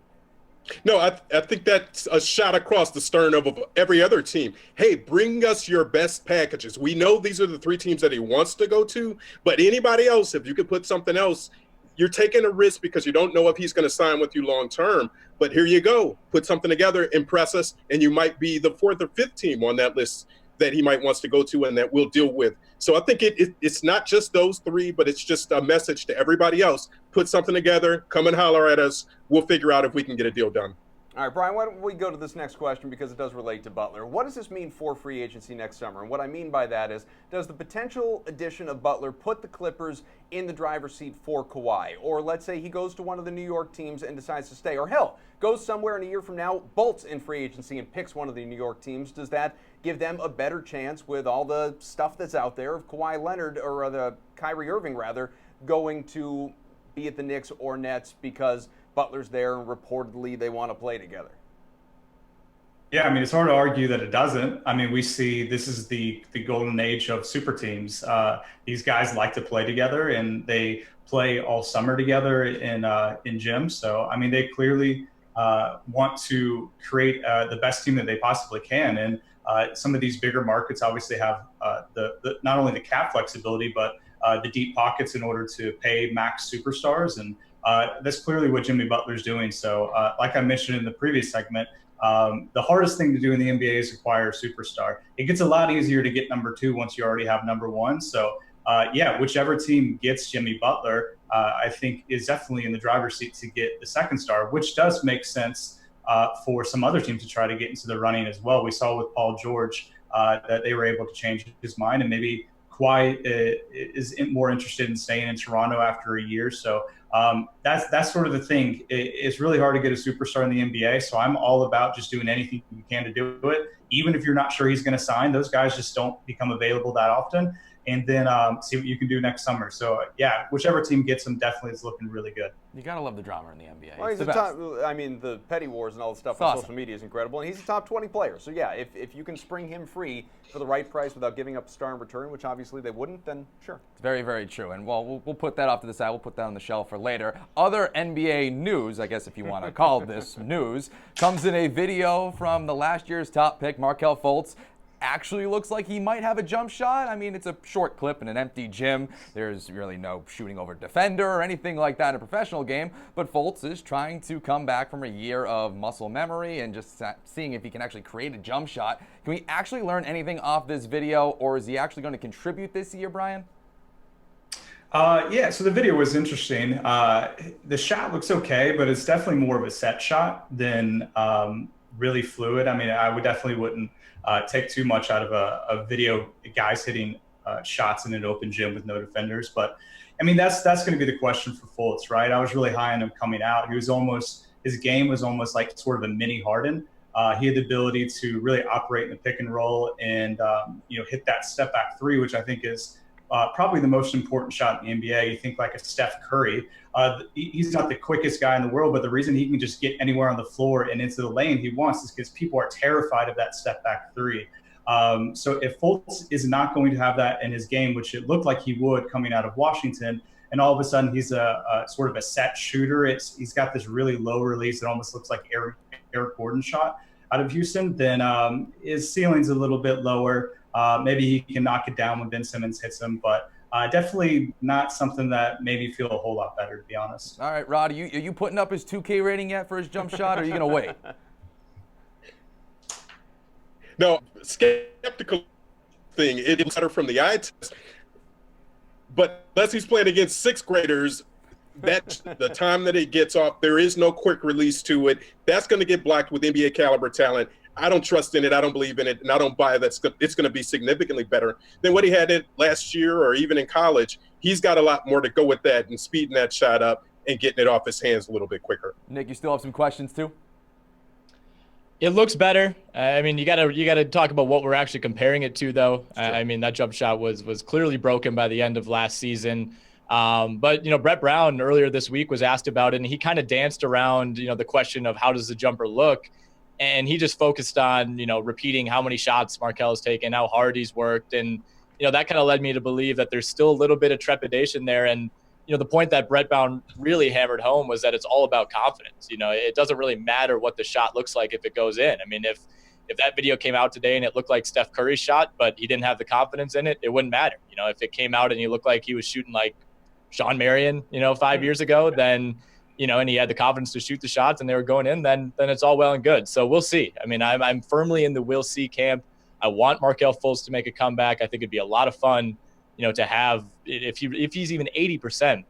No, I think that's a shot across the stern of every other team. Hey, bring us your best packages. We know these are the 3 teams that he wants to go to, but anybody else, if you could put something else, you're taking a risk because you don't know if he's going to sign with you long term. But here you go. Put something together, impress us, and you might be the 4th or 5th team on that list that he might wants to go to and that we'll deal with. So I think it's not just those 3, but it's just a message to everybody else. Put something together, come and holler at us. We'll figure out if we can get a deal done. All right, Brian, why don't we go to this next question because it does relate to Butler. What does this mean for free agency next summer? And what I mean by that is, does the potential addition of Butler put the Clippers in the driver's seat for Kawhi? Or let's say he goes to one of the New York teams and decides to stay. Or hell, goes somewhere in a year from now, bolts in free agency and picks one of the New York teams. Does that give them a better chance with all the stuff that's out there of Kawhi Leonard, or the Kyrie Irving rather, going to be at the Knicks or Nets because Butler's there and reportedly they want to play together? Yeah, I mean, it's hard to argue that it doesn't. I mean, we see this is the golden age of super teams. These guys like to play together, and they play all summer together in gyms. So, I mean, they clearly want to create the best team that they possibly can. And some of these bigger markets obviously have the not only the cap flexibility, but the deep pockets in order to pay max superstars. And that's clearly what Jimmy Butler's doing. So like I mentioned in the previous segment, the hardest thing to do in the NBA is acquire a superstar. It gets a lot easier to get number 2 once you already have number 1. So yeah, whichever team gets Jimmy Butler, I think is definitely in the driver's seat to get the second star, which does make sense for some other teams to try to get into the running as well. We saw with Paul George that they were able to change his mind, and maybe Kawhi is more interested in staying in Toronto after a year. So that's sort of the thing. It's really hard to get a superstar in the NBA. So I'm all about just doing anything you can to do it. Even if you're not sure he's going to sign, those guys just don't become available that often. And then see what you can do next summer. So, yeah, whichever team gets him definitely is looking really good. You got to love the drama in the NBA. Well, he's the top, I mean, the petty wars and all the stuff on social media is incredible. And he's a top 20 player. So, yeah, if you can spring him free for the right price without giving up a star in return, which obviously they wouldn't, then sure. It's very, very true. And, well, we'll put that off to the side. We'll put that on the shelf for later. Other NBA news, I guess if you want to call this news, comes in a video from the last year's top pick, Markelle Fultz. actually looks like he might have a jump shot. I mean, it's a short clip in an empty gym. There's really no shooting over defender or anything like that in a professional game. But Fultz is trying to come back from a year of muscle memory and just seeing if he can actually create a jump shot. Can we actually learn anything off this video, or is he actually going to contribute this year, Brian? Yeah, so the video was interesting. The shot looks okay, but it's definitely more of a set shot than really fluid. I mean, I wouldn't take too much out of a video, guys hitting shots in an open gym with no defenders. But I mean, that's going to be the question for Fultz, right? I was really high on him coming out. His game was almost like sort of a mini Harden. He had the ability to really operate in the pick and roll and hit that step back three, which I think is probably the most important shot in the NBA. You think like a Steph Curry. He's not the quickest guy in the world, but the reason he can just get anywhere on the floor and into the lane he wants is because people are terrified of that step back three. So if Fultz is not going to have that in his game, which it looked like he would coming out of Washington, and all of a sudden he's a sort of a set shooter, he's got this really low release that almost looks like Eric Gordon shot out of Houston, then his ceiling's a little bit lower. Maybe he can knock it down when Ben Simmons hits him, but definitely not something that made me feel a whole lot better, to be honest. All right, Rod, are you putting up his 2K rating yet for his jump shot, or are you going to wait? No, skeptical thing. It's better from the eye test. But unless he's playing against sixth graders, that the time that it gets off, there is no quick release to it. That's going to get blocked with NBA caliber talent. I don't trust in it. I don't believe in it, and I don't buy that it's going to be significantly better than what he had in last year or even in college. He's got a lot more to go with that and speeding that shot up and getting it off his hands a little bit quicker. Nick, you still have some questions too? It looks better. I mean, you gotta talk about what we're actually comparing it to, though. I mean, that jump shot was clearly broken by the end of last season. But Brett Brown earlier this week was asked about it, and he kind of danced around the question of how does the jumper look. And he just focused on, repeating how many shots Markelle has taken, how hard he's worked. And, that kind of led me to believe that there's still a little bit of trepidation there. And, the point that Brett Brown really hammered home was that it's all about confidence. It doesn't really matter what the shot looks like if it goes in. I mean, if that video came out today and it looked like Steph Curry's shot, but he didn't have the confidence in it, it wouldn't matter. If it came out and he looked like he was shooting like Sean Marion, 5 years ago, then – and he had the confidence to shoot the shots and they were going in, then it's all well and good. So we'll see. I mean, I'm firmly in the we'll see camp. I want Markelle Fultz to make a comeback. I think it'd be a lot of fun, to have if he's even 80%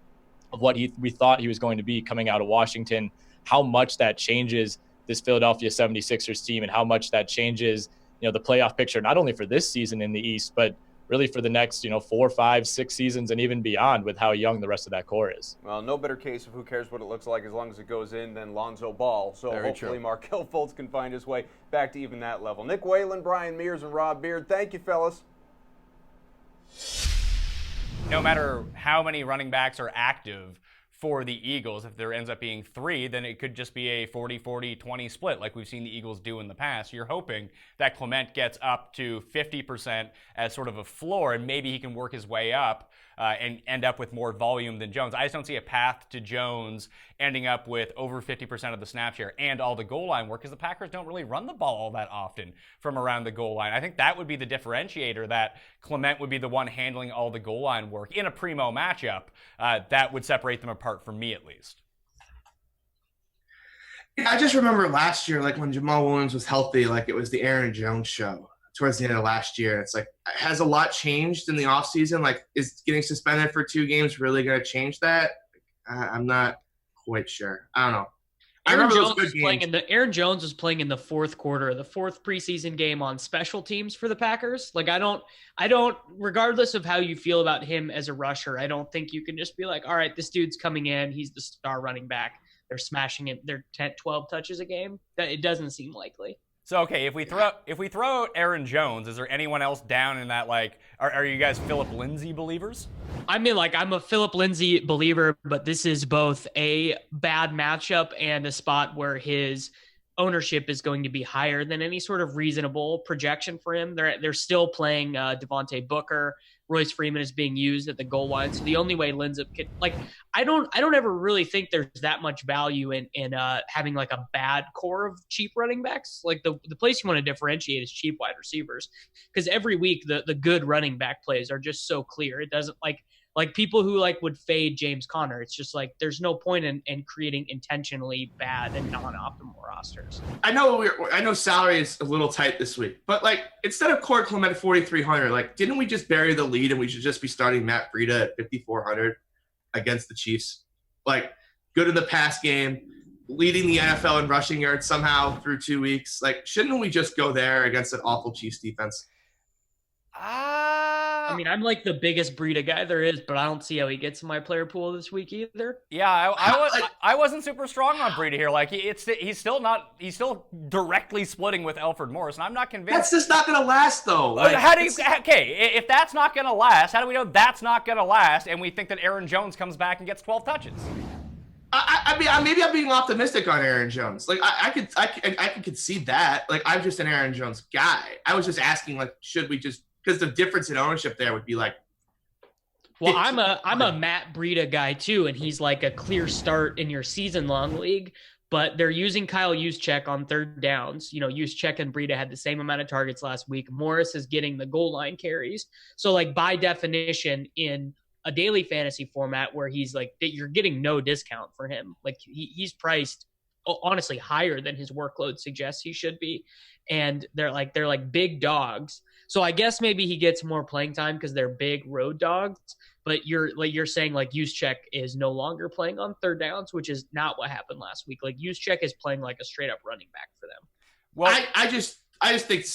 of what we thought he was going to be coming out of Washington, how much that changes this Philadelphia 76ers team and how much that changes, the playoff picture, not only for this season in the East, but really for the next, 4, 5, 6 seasons and even beyond with how young the rest of that core is. Well, no better case of who cares what it looks like as long as it goes in than Lonzo Ball. So hopefully Markelle Fultz can find his way back to even that level. Nick Whalen, Brian Mears, and Rob Beard, thank you, fellas. No matter how many running backs are active for the Eagles, if there ends up being 3, then it could just be a 40-40-20 split like we've seen the Eagles do in the past. You're hoping that Clement gets up to 50% as sort of a floor, and maybe he can work his way up and end up with more volume than Jones. I just don't see a path to Jones ending up with over 50% of the snap share and all the goal line work, because the Packers don't really run the ball all that often from around the goal line. I think that would be the differentiator, that Clement would be the one handling all the goal line work in a primo matchup. That would separate them apart, for me at least. Yeah, I just remember last year, like when Jamal Williams was healthy, like it was the Aaron Jones show towards the end of last year. It's like, has a lot changed in the offseason? Like, is getting suspended for 2 games really going to change that? I'm not quite sure. I don't know. Aaron Jones was playing in the fourth quarter, the 4th preseason game on special teams for the Packers. Like, I don't, regardless of how you feel about him as a rusher, I don't think you can just be like, all right, this dude's coming in, he's the star running back, they're smashing it, they're 10, 12 touches a game. That it doesn't seem likely. So, okay, if we throw out Aaron Jones, is there anyone else down in that, like, are you guys Philip Lindsay believers? I mean, like, I'm a Philip Lindsay believer, but this is both a bad matchup and a spot where his ownership is going to be higher than any sort of reasonable projection for him. They're still playing Devontae Booker. Royce Freeman is being used at the goal line. So the only way Lindsay could, like, I don't ever really think there's that much value in having like a bad core of cheap running backs. Like the place you want to differentiate is cheap wide receivers, because every week the good running back plays are just so clear. It doesn't like people who like would fade James Conner. It's just like there's no point in creating intentionally bad and non-optimal rosters. I know salary is a little tight this week, but like instead of Corey Clement at 4,300, like didn't we just bury the lead and we should just be starting Matt Breida at 5,400 against the Chiefs? Like good in the pass game, leading the NFL in rushing yards somehow through 2 weeks. Like shouldn't we just go there against an awful Chiefs defense? I mean, I'm like the biggest Breida guy there is, but I don't see how he gets in my player pool this week either. Yeah, I wasn't super strong on Breida here. Like he's still directly splitting with Alfred Morris, and I'm not convinced. That's just not going to last, though. Like, if that's not going to last, how do we know that's not going to last? And we think that Aaron Jones comes back and gets 12 touches. I mean, maybe I'm being optimistic on Aaron Jones. Like I could concede that. Like I'm just an Aaron Jones guy. I was just asking, like, should we just? Because the difference in ownership there would be like. Well, I'm a Matt Breida guy too, and he's like a clear start in your season-long league. But they're using Kyle Juszczyk on third downs. You know, Juszczyk and Breida had the same amount of targets last week. Morris is getting the goal line carries. So, like by definition, in a daily fantasy format where he's like that, you're getting no discount for him. Like he's priced honestly higher than his workload suggests he should be, and they're like big dogs. So I guess maybe he gets more playing time because they're big road dogs. But you're saying like Juszczyk is no longer playing on third downs, which is not what happened last week. Like Juszczyk is playing like a straight up running back for them. Well, I just think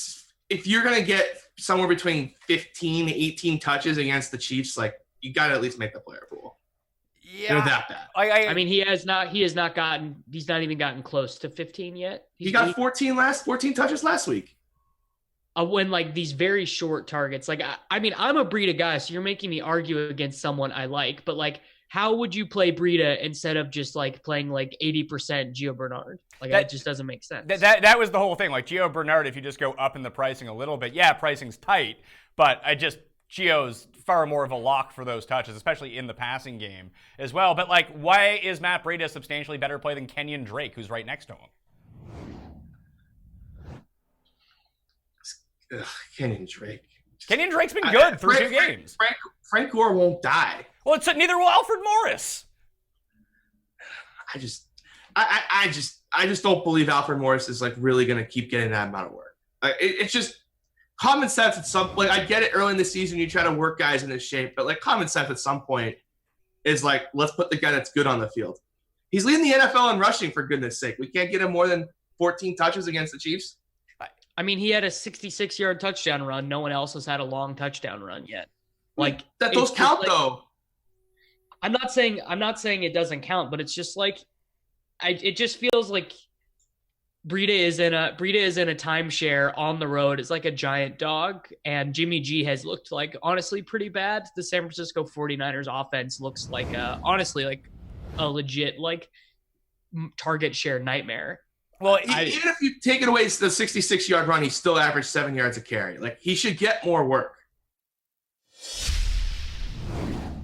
if you're gonna get somewhere between 15 to 18 touches against the Chiefs, like you got to at least make the player pool. Yeah, they're that bad. I mean, he's not even gotten close to 15 yet. He got 14 touches last week. When like these very short targets, like I mean, I'm a Breida guy, so you're making me argue against someone I like. But like, how would you play Breida instead of just like playing like 80% Gio Bernard? Like that just doesn't make sense. That was the whole thing. Like Gio Bernard, if you just go up in the pricing a little bit, yeah, pricing's tight, but Gio's far more of a lock for those touches, especially in the passing game as well. But like, why is Matt Breida a substantially better play than Kenyon Drake, who's right next to him? Kenyon Drake. Kenyon Drake's been good through 2 games. Frank Gore won't die. Well, neither will Alfred Morris. I just don't believe Alfred Morris is like really going to keep getting that amount of work. It's just common sense at some point. I get it early in the season, you try to work guys in this shape, but like common sense at some point is like, let's put the guy that's good on the field. He's leading the NFL in rushing, for goodness sake. We can't get him more than 14 touches against the Chiefs. I mean, he had a 66-yard touchdown run. No one else has had a long touchdown run yet. Like those count though. I'm not saying it doesn't count, but it's just like it just feels like Breida is in a timeshare on the road. It's like a giant dog, and Jimmy G has looked like honestly pretty bad. The San Francisco 49ers offense looks like honestly like a legit like target share nightmare. Well, even if you take it away the 66-yard run, he still averaged 7 yards a carry. Like he should get more work.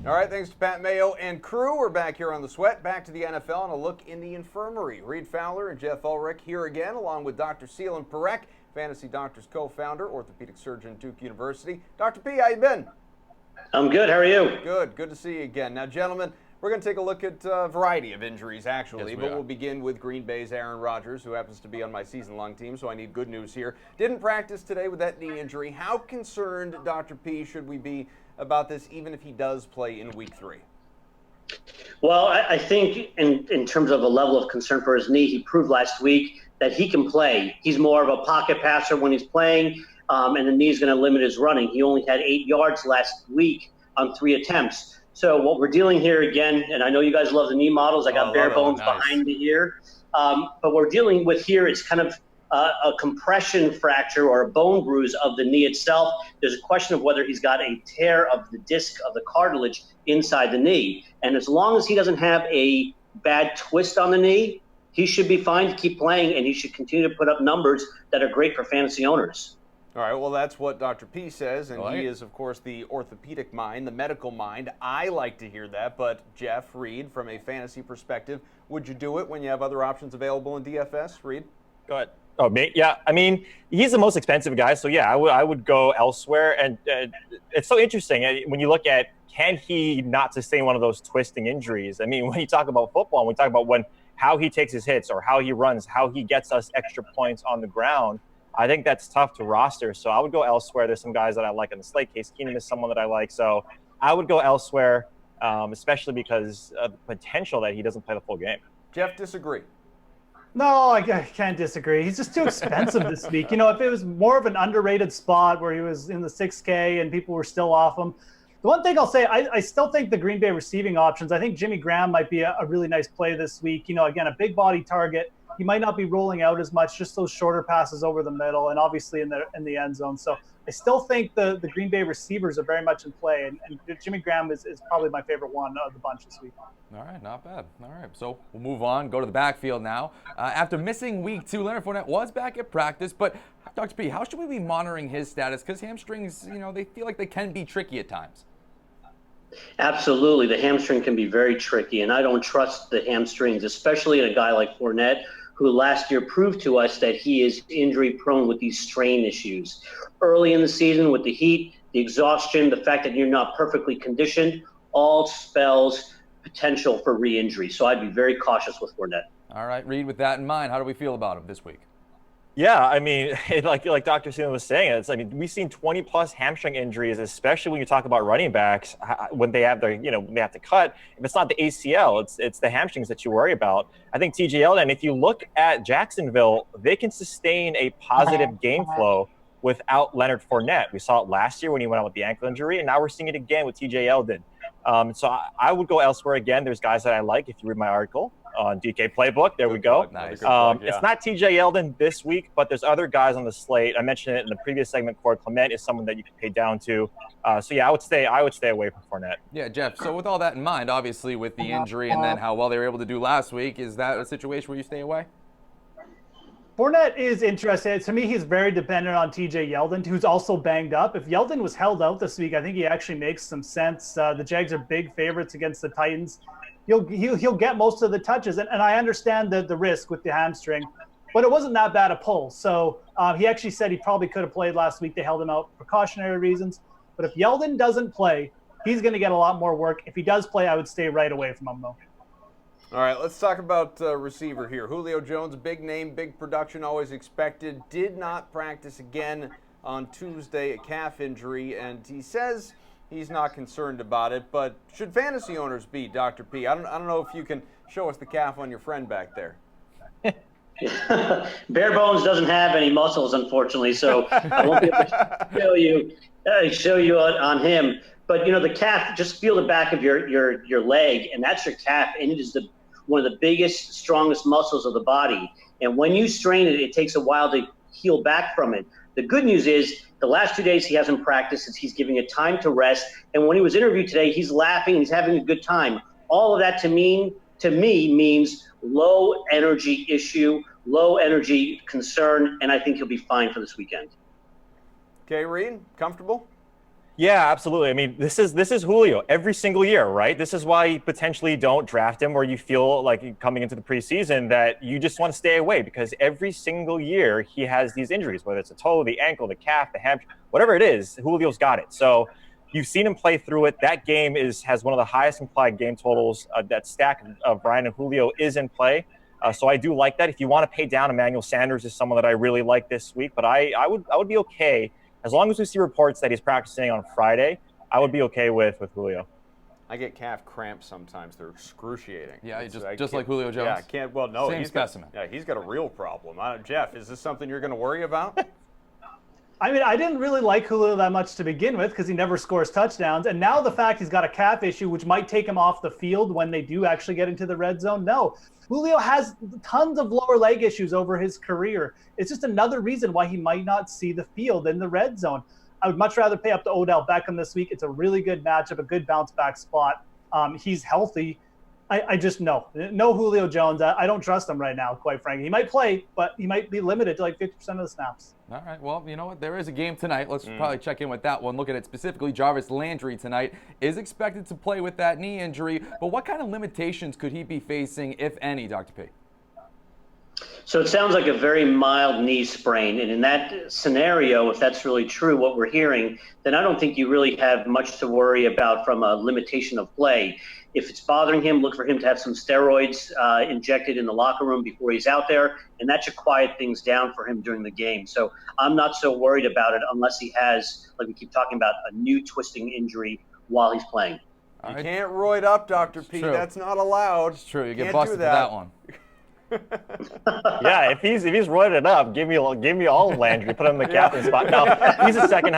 All right, thanks to Pat Mayo and crew. We're back here on The Sweat. Back to the NFL and a look in the infirmary. Reed Fowler and Jeff Ulrich here again, along with Dr. Seelan Parekh, Fantasy Doctors co-founder, orthopedic surgeon at Duke University. Dr. P, how you been? I'm good. How are you? Good to see you again. Now, gentlemen, we're going to take a look at a variety of injuries, actually, but we'll begin with Green Bay's Aaron Rodgers, who happens to be on my season-long team, so I need good news here. Didn't practice today with that knee injury. How concerned, Dr. P, should we be about this, even if he does play in Week 3? Well, I think in terms of a level of concern for his knee, he proved last week that he can play. He's more of a pocket passer when he's playing, and the knee's going to limit his running. He only had 8 yards last week on 3 attempts. So what we're dealing here again, and I know you guys love the knee models. I got bare bones behind me here. But we're dealing with here, it's kind of a compression fracture or a bone bruise of the knee itself. There's a question of whether he's got a tear of the disc of the cartilage inside the knee. And as long as he doesn't have a bad twist on the knee, he should be fine to keep playing, and he should continue to put up numbers that are great for fantasy owners. All right, well, that's what Dr. P says, and he is, of course, the orthopedic mind, the medical mind. I like to hear that, but Jeff, Reed, from a fantasy perspective, would you do it when you have other options available in DFS? Reed? Go ahead. Oh, me? Yeah. I mean, he's the most expensive guy, so yeah, I would go elsewhere. And it's so interesting when you look at, can he not sustain one of those twisting injuries? I mean, when you talk about football, and we talk about how he takes his hits or how he runs, how he gets us extra points on the ground, I think that's tough to roster. So I would go elsewhere. There's some guys that I like in the slate. Case Keenum is someone that I like. So I would go elsewhere, especially because of the potential that he doesn't play the full game. Jeff, disagree. No, I can't disagree. He's just too expensive this week. You know, if it was more of an underrated spot where he was in the 6K and people were still off him. The one thing I'll say, I still think the Green Bay receiving options, I think Jimmy Graham might be a really nice play this week. You know, again, a big body target. He might not be rolling out as much, just those shorter passes over the middle and obviously in the end zone. So I still think the Green Bay receivers are very much in play, and Jimmy Graham is probably my favorite one of the bunch this week. All right, not bad. All right, so we'll move on, go to the backfield now. After missing week 2, Leonard Fournette was back at practice, but Dr. P, how should we be monitoring his status? Because hamstrings, you know, they feel like they can be tricky at times. Absolutely. The hamstring can be very tricky, and I don't trust the hamstrings, especially in a guy like Fournette, who last year proved to us that he is injury prone with these strain issues. Early in the season with the heat, the exhaustion, the fact that you're not perfectly conditioned, all spells potential for re-injury. So I'd be very cautious with Fournette. All right, Reed, with that in mind, how do we feel about him this week? Yeah, I mean, like Dr. Seaman was saying, we've seen 20+ hamstring injuries, especially when you talk about running backs when they have they have to cut. If it's not the ACL, it's the hamstrings that you worry about. I think TJ Yeldon, if you look at Jacksonville, they can sustain a positive game flow without Leonard Fournette. We saw it last year when he went out with the ankle injury, and now we're seeing it again with TJ Yeldon. So I would go elsewhere again. There's guys that I like. If you read my article on DK Playbook, there we go. Nice. It's not TJ Yeldon this week, but there's other guys on the slate. I mentioned it in the previous segment. Corey Clement is someone that you can pay down to. So yeah, I would stay away from Fournette. Yeah, Jeff. So with all that in mind, obviously with the injury and then how well they were able to do last week, is that a situation where you stay away? Fournette is interesting. To me, he's very dependent on TJ Yeldon, who's also banged up. If Yeldon was held out this week, I think he actually makes some sense. The Jags are big favorites against the Titans. He'll get most of the touches, and I understand the risk with the hamstring, but it wasn't that bad a pull. So he actually said he probably could have played last week. They held him out for precautionary reasons. But if Yeldon doesn't play, he's going to get a lot more work. If he does play, I would stay right away from him, though. All right, let's talk about receiver here. Julio Jones, big name, big production, always expected. Did not practice again on Tuesday, a calf injury, and he says he's not concerned about it. But should fantasy owners be, Dr. P? I don't know if you can show us the calf on your friend back there. Bare Bones doesn't have any muscles, unfortunately, so I won't be able to show you on him. But the calf, just feel the back of your leg, and that's your calf, and it is one of the biggest, strongest muscles of the body. And when you strain it, it takes a while to heal back from it. The good news is the last 2 days he hasn't practiced. He's giving it time to rest. And when he was interviewed today, he's laughing. He's having a good time. All of that to me means low energy issue, low energy concern, and I think he'll be fine for this weekend. Okay, Reed, comfortable? Yeah, absolutely. I mean, this is Julio every single year, right? This is why you potentially don't draft him, or you feel like coming into the preseason that you just want to stay away, because every single year he has these injuries, whether it's a toe, the ankle, the calf, the hamstring, whatever it is, Julio's got it. So you've seen him play through it. That game has one of the highest implied game totals. That stack of Brian and Julio is in play. So I do like that. If you want to pay down, Emmanuel Sanders is someone that I really like this week, but I would be okay. As long as we see reports that he's practicing on Friday, I would be okay with Julio. I get calf cramps sometimes. They're excruciating. Yeah, just like Julio Jones. Yeah, I can't. Well, no, Same specimen. He's got a real problem. Jeff, is this something you're going to worry about? I mean, I didn't really like Julio that much to begin with because he never scores touchdowns. And now the fact he's got a calf issue, which might take him off the field when they do actually get into the red zone. No, Julio has tons of lower leg issues over his career. It's just another reason why he might not see the field in the red zone. I would much rather pay up to Odell Beckham this week. It's a really good matchup, a good bounce back spot. He's healthy. I just no Julio Jones. I don't trust him right now, quite frankly. He might play, but he might be limited to like 50% of the snaps. All right, well, you know what? There is a game tonight. Let's probably check in with that one. Look at it specifically. Jarvis Landry tonight is expected to play with that knee injury, but what kind of limitations could he be facing, if any, Dr. P? So it sounds like a very mild knee sprain. And in that scenario, if that's really true, what we're hearing, then I don't think you really have much to worry about from a limitation of play. If it's bothering him, look for him to have some steroids injected in the locker room before he's out there, and that should quiet things down for him during the game. So I'm not so worried about it unless he has, like we keep talking about, a new twisting injury while he's playing. You can't roid up, Dr. P. That's not allowed. It's true. You get busted for that one. Yeah, if he's roided up, give me all of Landry, put him in the captain spot. No, he's the second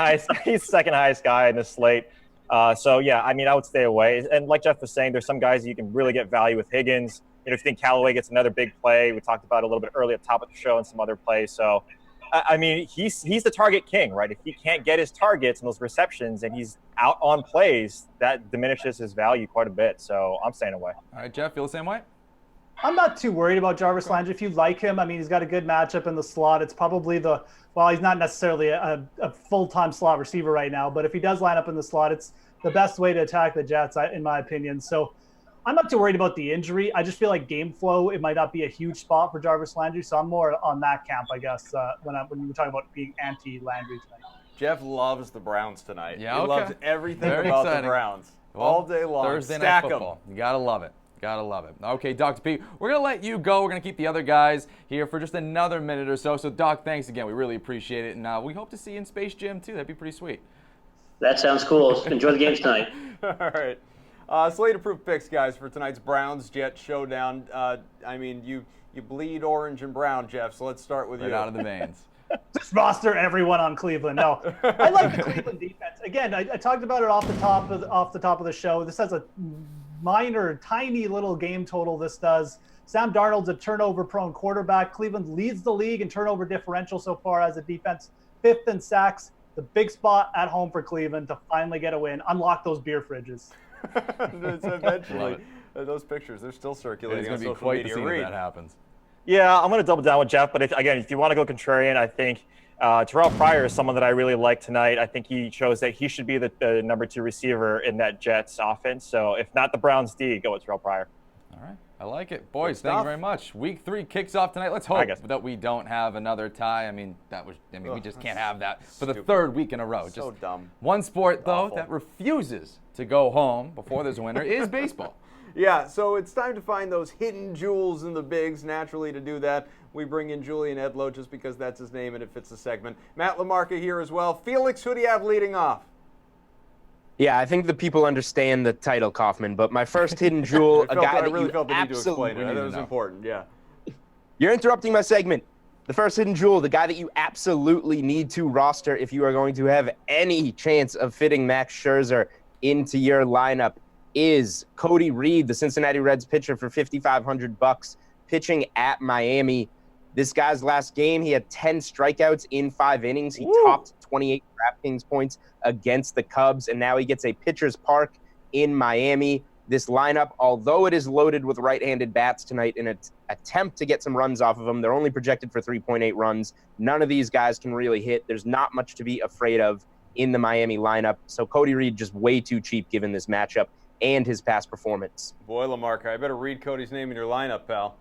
highest guy in the slate. So yeah, I mean, I would stay away. And like Jeff was saying, there's some guys you can really get value with. Higgins. You know, if you think Callaway gets another big play, we talked about it a little bit earlier at the top of the show and some other plays. So I mean, he's the target king, right? If he can't get his targets and those receptions and he's out on plays, that diminishes his value quite a bit. So I'm staying away. All right, Jeff, feel the same way? I'm not too worried about Jarvis Landry. If you like him, I mean, he's got a good matchup in the slot. It's probably he's not necessarily a full-time slot receiver right now, but if he does line up in the slot, it's the best way to attack the Jets, in my opinion. So I'm not too worried about the injury. I just feel like game flow, it might not be a huge spot for Jarvis Landry, so I'm more on that camp, I guess, when we're talking about being anti-Landry tonight. Jeff loves the Browns tonight. Yeah, he loves everything about the Browns. All day long. Thursday night football. You got to love it. Gotta love it. Okay, Dr. P, we're going to let you go. We're going to keep the other guys here for just another minute or so. So, Doc, thanks again. We really appreciate it. And we hope to see you in Space Gym, too. That'd be pretty sweet. That sounds cool. Enjoy the games tonight. All right. Slate-approved picks, guys, for tonight's Browns-Jets showdown. I mean, you bleed orange and brown, Jeff, so let's start with you. Right out of the veins. Just roster everyone on Cleveland. No, I like the Cleveland defense. Again, I talked about it off the top of the show. This has a minor, tiny little game total. This does. Sam Darnold's a turnover-prone quarterback. Cleveland leads the league in turnover differential so far as a defense, 5th in sacks. The big spot at home for Cleveland to finally get a win. Unlock those beer fridges. Eventually, those pictures, they're still circulating on social media. It's going to be quite the scene when that happens. Yeah, I'm going to double down with Jeff, but if you want to go contrarian, I think Terrell Pryor is someone that I really like tonight. I think he shows that he should be the number 2 receiver in that Jets offense. So if not the Browns D, go with Terrell Pryor. All right. I like it. Boys, thank you very much. Week 3 kicks off tonight. Let's hope that we don't have another tie. I mean, we just can't have that for the 3rd week in a row. So just dumb. One sport, though, that refuses to go home before there's a winner is baseball. Yeah, so it's time to find those hidden jewels in the bigs. Naturally, to do that, we bring in Julian Edlow just because that's his name and it fits the segment. Matt LaMarca here as well. Felix, who do you have leading off? Yeah, I think the people understand the title, Kaufman, but my first hidden jewel, I really felt the need to explain it. That was important, yeah. You're interrupting my segment. The first hidden jewel, the guy that you absolutely need to roster if you are going to have any chance of fitting Max Scherzer into your lineup, is Cody Reed, the Cincinnati Reds pitcher for $5,500, pitching at Miami. This guy's last game, he had 10 strikeouts in 5 innings. He topped 28 DraftKings points against the Cubs, and now he gets a pitcher's park in Miami. This lineup, although it is loaded with right-handed bats tonight in an attempt to get some runs off of them, they're only projected for 3.8 runs. None of these guys can really hit. There's not much to be afraid of in the Miami lineup. So Cody Reed just way too cheap given this matchup and his past performance. Boy, LaMarca, I better read Cody's name in your lineup, pal.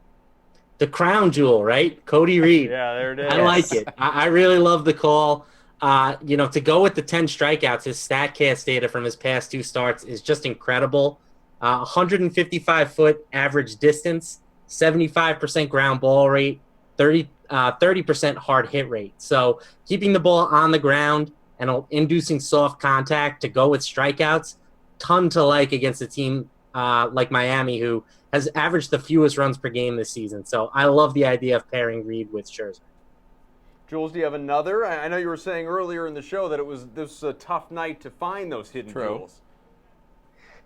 The crown jewel, right? Cody Reed. Yeah, there it is. I like it. I really love the call. To go with the 10 strikeouts, his StatCast data from his past 2 starts is just incredible. 155-foot average distance, 75% ground ball rate, 30% hard hit rate. So keeping the ball on the ground and inducing soft contact to go with strikeouts, ton to like against a team like Miami, who has averaged the fewest runs per game this season. So I love the idea of pairing Reed with Scherzer. Jules, do you have another? I know you were saying earlier in the show that this was a tough night to find those hidden jewels.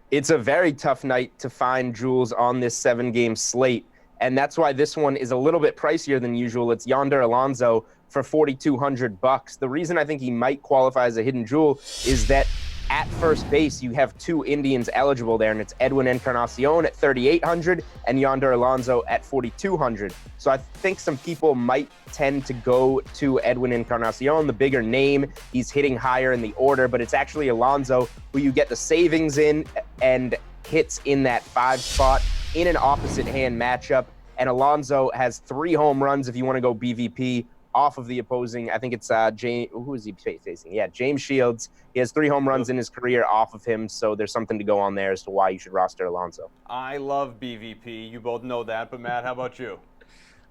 It's a very tough night to find jewels on this 7-game slate, and that's why this one is a little bit pricier than usual. It's Yonder Alonso for $4,200. The reason I think he might qualify as a hidden jewel is that at first base, you have 2 Indians eligible there, and it's Edwin Encarnacion at 3,800 and Yonder Alonso at 4,200. So I think some people might tend to go to Edwin Encarnacion, the bigger name. He's hitting higher in the order, but it's actually Alonso who you get the savings in and hits in that 5 spot in an opposite hand matchup. And Alonso has 3 home runs if you want to go BVP off of the opposing. I think it's who is he facing? Yeah, James Shields. He has 3 home runs in his career off of him, so there's something to go on there as to why you should roster Alonso. I love BVP. You both know that, but Matt, how about you?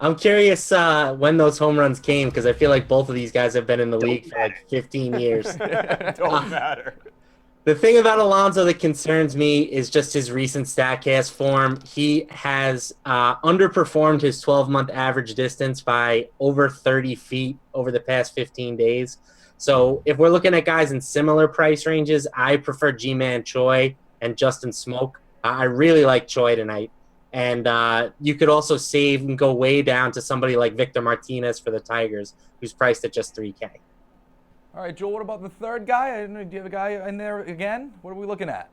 I'm curious when those home runs came, because I feel like both of these guys have been in the league for like 15 years. Don't matter. The thing about Alonso that concerns me is just his recent StatCast form. He has underperformed his 12-month average distance by over 30 feet over the past 15 days. So if we're looking at guys in similar price ranges, I prefer G-Man Choi and Justin Smoke. I really like Choi tonight. And you could also save and go way down to somebody like Victor Martinez for the Tigers, who's priced at just $3K. All right, Joel, what about the third guy? Do you have a guy in there again? What are we looking at?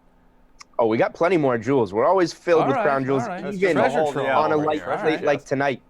Oh, we got plenty more jewels. We're always filled with crown jewels, even on a light slate like tonight.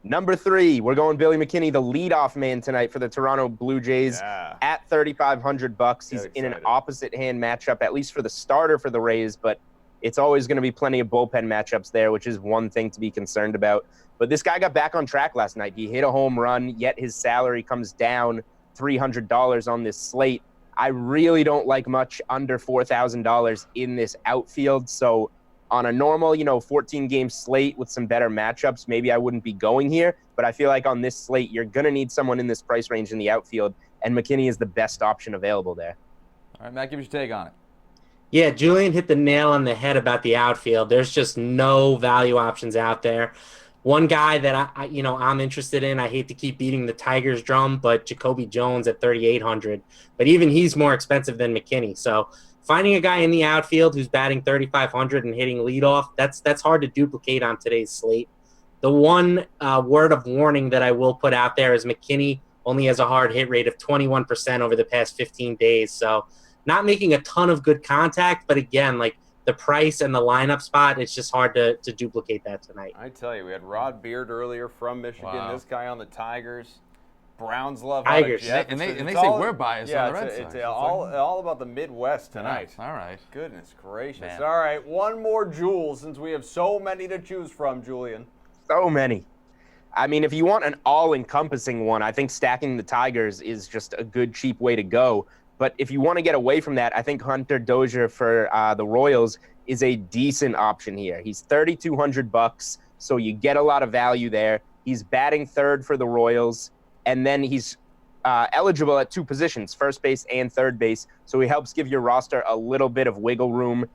Number 3, we're going Billy McKinney, the leadoff man tonight for the Toronto Blue Jays at $3,500. He's in an opposite hand matchup, at least for the starter for the Rays, but it's always going to be plenty of bullpen matchups there, which is one thing to be concerned about. But this guy got back on track last night. He hit a home run, yet his salary comes down $300 on this slate. I really don't like much under $4,000 in this outfield. So on a normal, 14-game slate with some better matchups, maybe I wouldn't be going here. But I feel like on this slate, you're going to need someone in this price range in the outfield, and McKinney is the best option available there. All right, Matt, give us your take on it. Yeah, Julian hit the nail on the head about the outfield. There's just no value options out there. One guy that I'm interested in, I hate to keep beating the Tigers drum, but Jacoby Jones at 3,800. But even he's more expensive than McKinney. So finding a guy in the outfield who's batting 3,500 and hitting leadoff, that's hard to duplicate on today's slate. The one word of warning that I will put out there is McKinney only has a hard hit rate of 21% over the past 15 days. So not making a ton of good contact, but again, like the price and the lineup spot, it's just hard to duplicate that tonight. I tell you, we had Rod Beard earlier from Michigan. Wow. This guy on the Tigers. Browns love Tigers. And they say we're biased on the Red Sox. It's all about the Midwest tonight. All right. Goodness gracious. Man. All right, one more jewel since we have so many to choose from, Julian. So many. I mean, if you want an all-encompassing one, I think stacking the Tigers is just a good, cheap way to go. But if you want to get away from that, I think Hunter Dozier for the Royals is a decent option here. He's $3,200, so you get a lot of value there. He's batting third for the Royals, and then he's eligible at 2 positions, first base and third base, so he helps give your roster a little bit of wiggle room.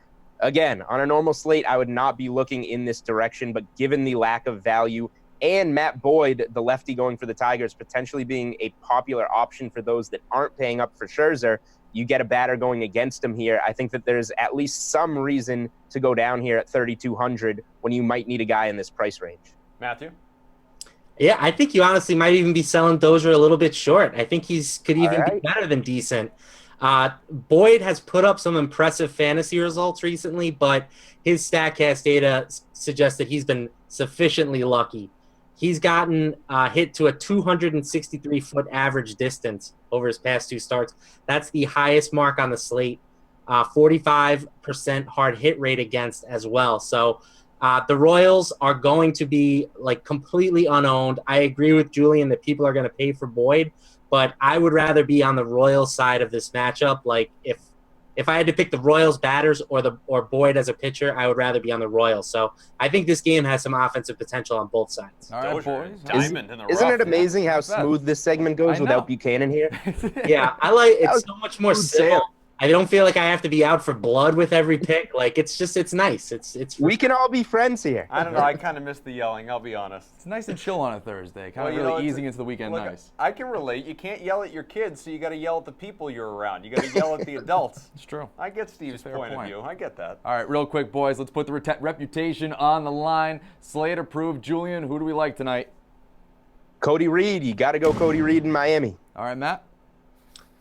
Again, on a normal slate, I would not be looking in this direction, but given the lack of value and Matt Boyd, the lefty going for the Tigers, potentially being a popular option for those that aren't paying up for Scherzer, you get a batter going against him here. I think that there's at least some reason to go down here at 3,200 when you might need a guy in this price range. Matthew? Yeah, I think you honestly might even be selling Dozier a little bit short. I think could even be better than decent. Boyd has put up some impressive fantasy results recently, but his StatCast data suggests that he's been sufficiently lucky. He's gotten hit to a 263-foot average distance over his past 2 starts. That's the highest mark on the slate. 45% hard hit rate against as well. So the Royals are going to be like completely unowned. I agree with Julian that people are going to pay for Boyd, but I would rather be on the Royals side of this matchup. Like if I had to pick the Royals batters or Boyd as a pitcher, I would rather be on the Royals. So I think this game has some offensive potential on both sides. All right, boys. Isn't it amazing how smooth this segment goes without Buchanan here? Yeah, I like it's so much more civil. I don't feel like I have to be out for blood with every pick. Like it's nice. It's we can all be friends here. I don't know. I kind of miss the yelling. I'll be honest. It's nice and chill on a Thursday. Kind of really easing into the weekend. Nice. I can relate. You can't yell at your kids, so you got to yell at the people you're around. You got to yell at the adults. It's true. I get Steve's point of view. I get that. All right, real quick, boys. Let's put the reputation on the line. Slate approved. Julian, who do we like tonight? Cody Reed. You got to go Cody Reed in Miami. All right, Matt.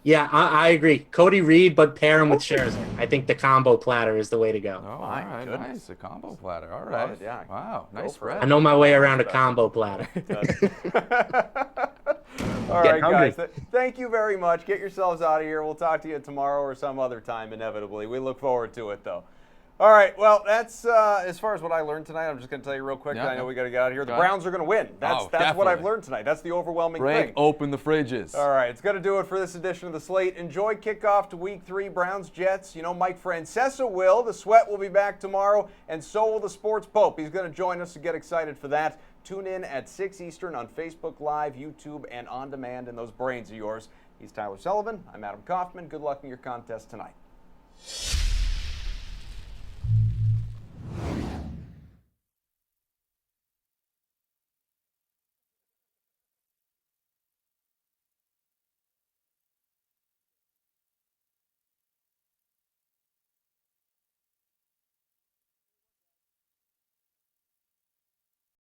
Yeah, I agree. Cody Reed, but pair him with Scherzer. I think the combo platter is the way to go. Oh, all right, nice. A combo platter. All right. Yeah. Wow, nice spread. I know my way around a combo platter. All right, guys. Thank you very much. Get yourselves out of here. We'll talk to you tomorrow or some other time, inevitably. We look forward to it, though. All right, well, that's as far as what I learned tonight. I'm just going to tell you real quick. I know we got to get out of here. The Browns are going to win. That's what I've learned tonight. That's the overwhelming thing. Break open the fridges. All right, it's going to do it for this edition of the Slate. Enjoy kickoff to Week 3, Browns-Jets. You know, Mike Francesa will. The Sweat will be back tomorrow, and so will the Sports Pope. He's going to join us to get excited for that. Tune in at 6 Eastern on Facebook Live, YouTube, and on demand in those brains of yours. He's Tyler Sullivan. I'm Adam Kaufman. Good luck in your contest tonight.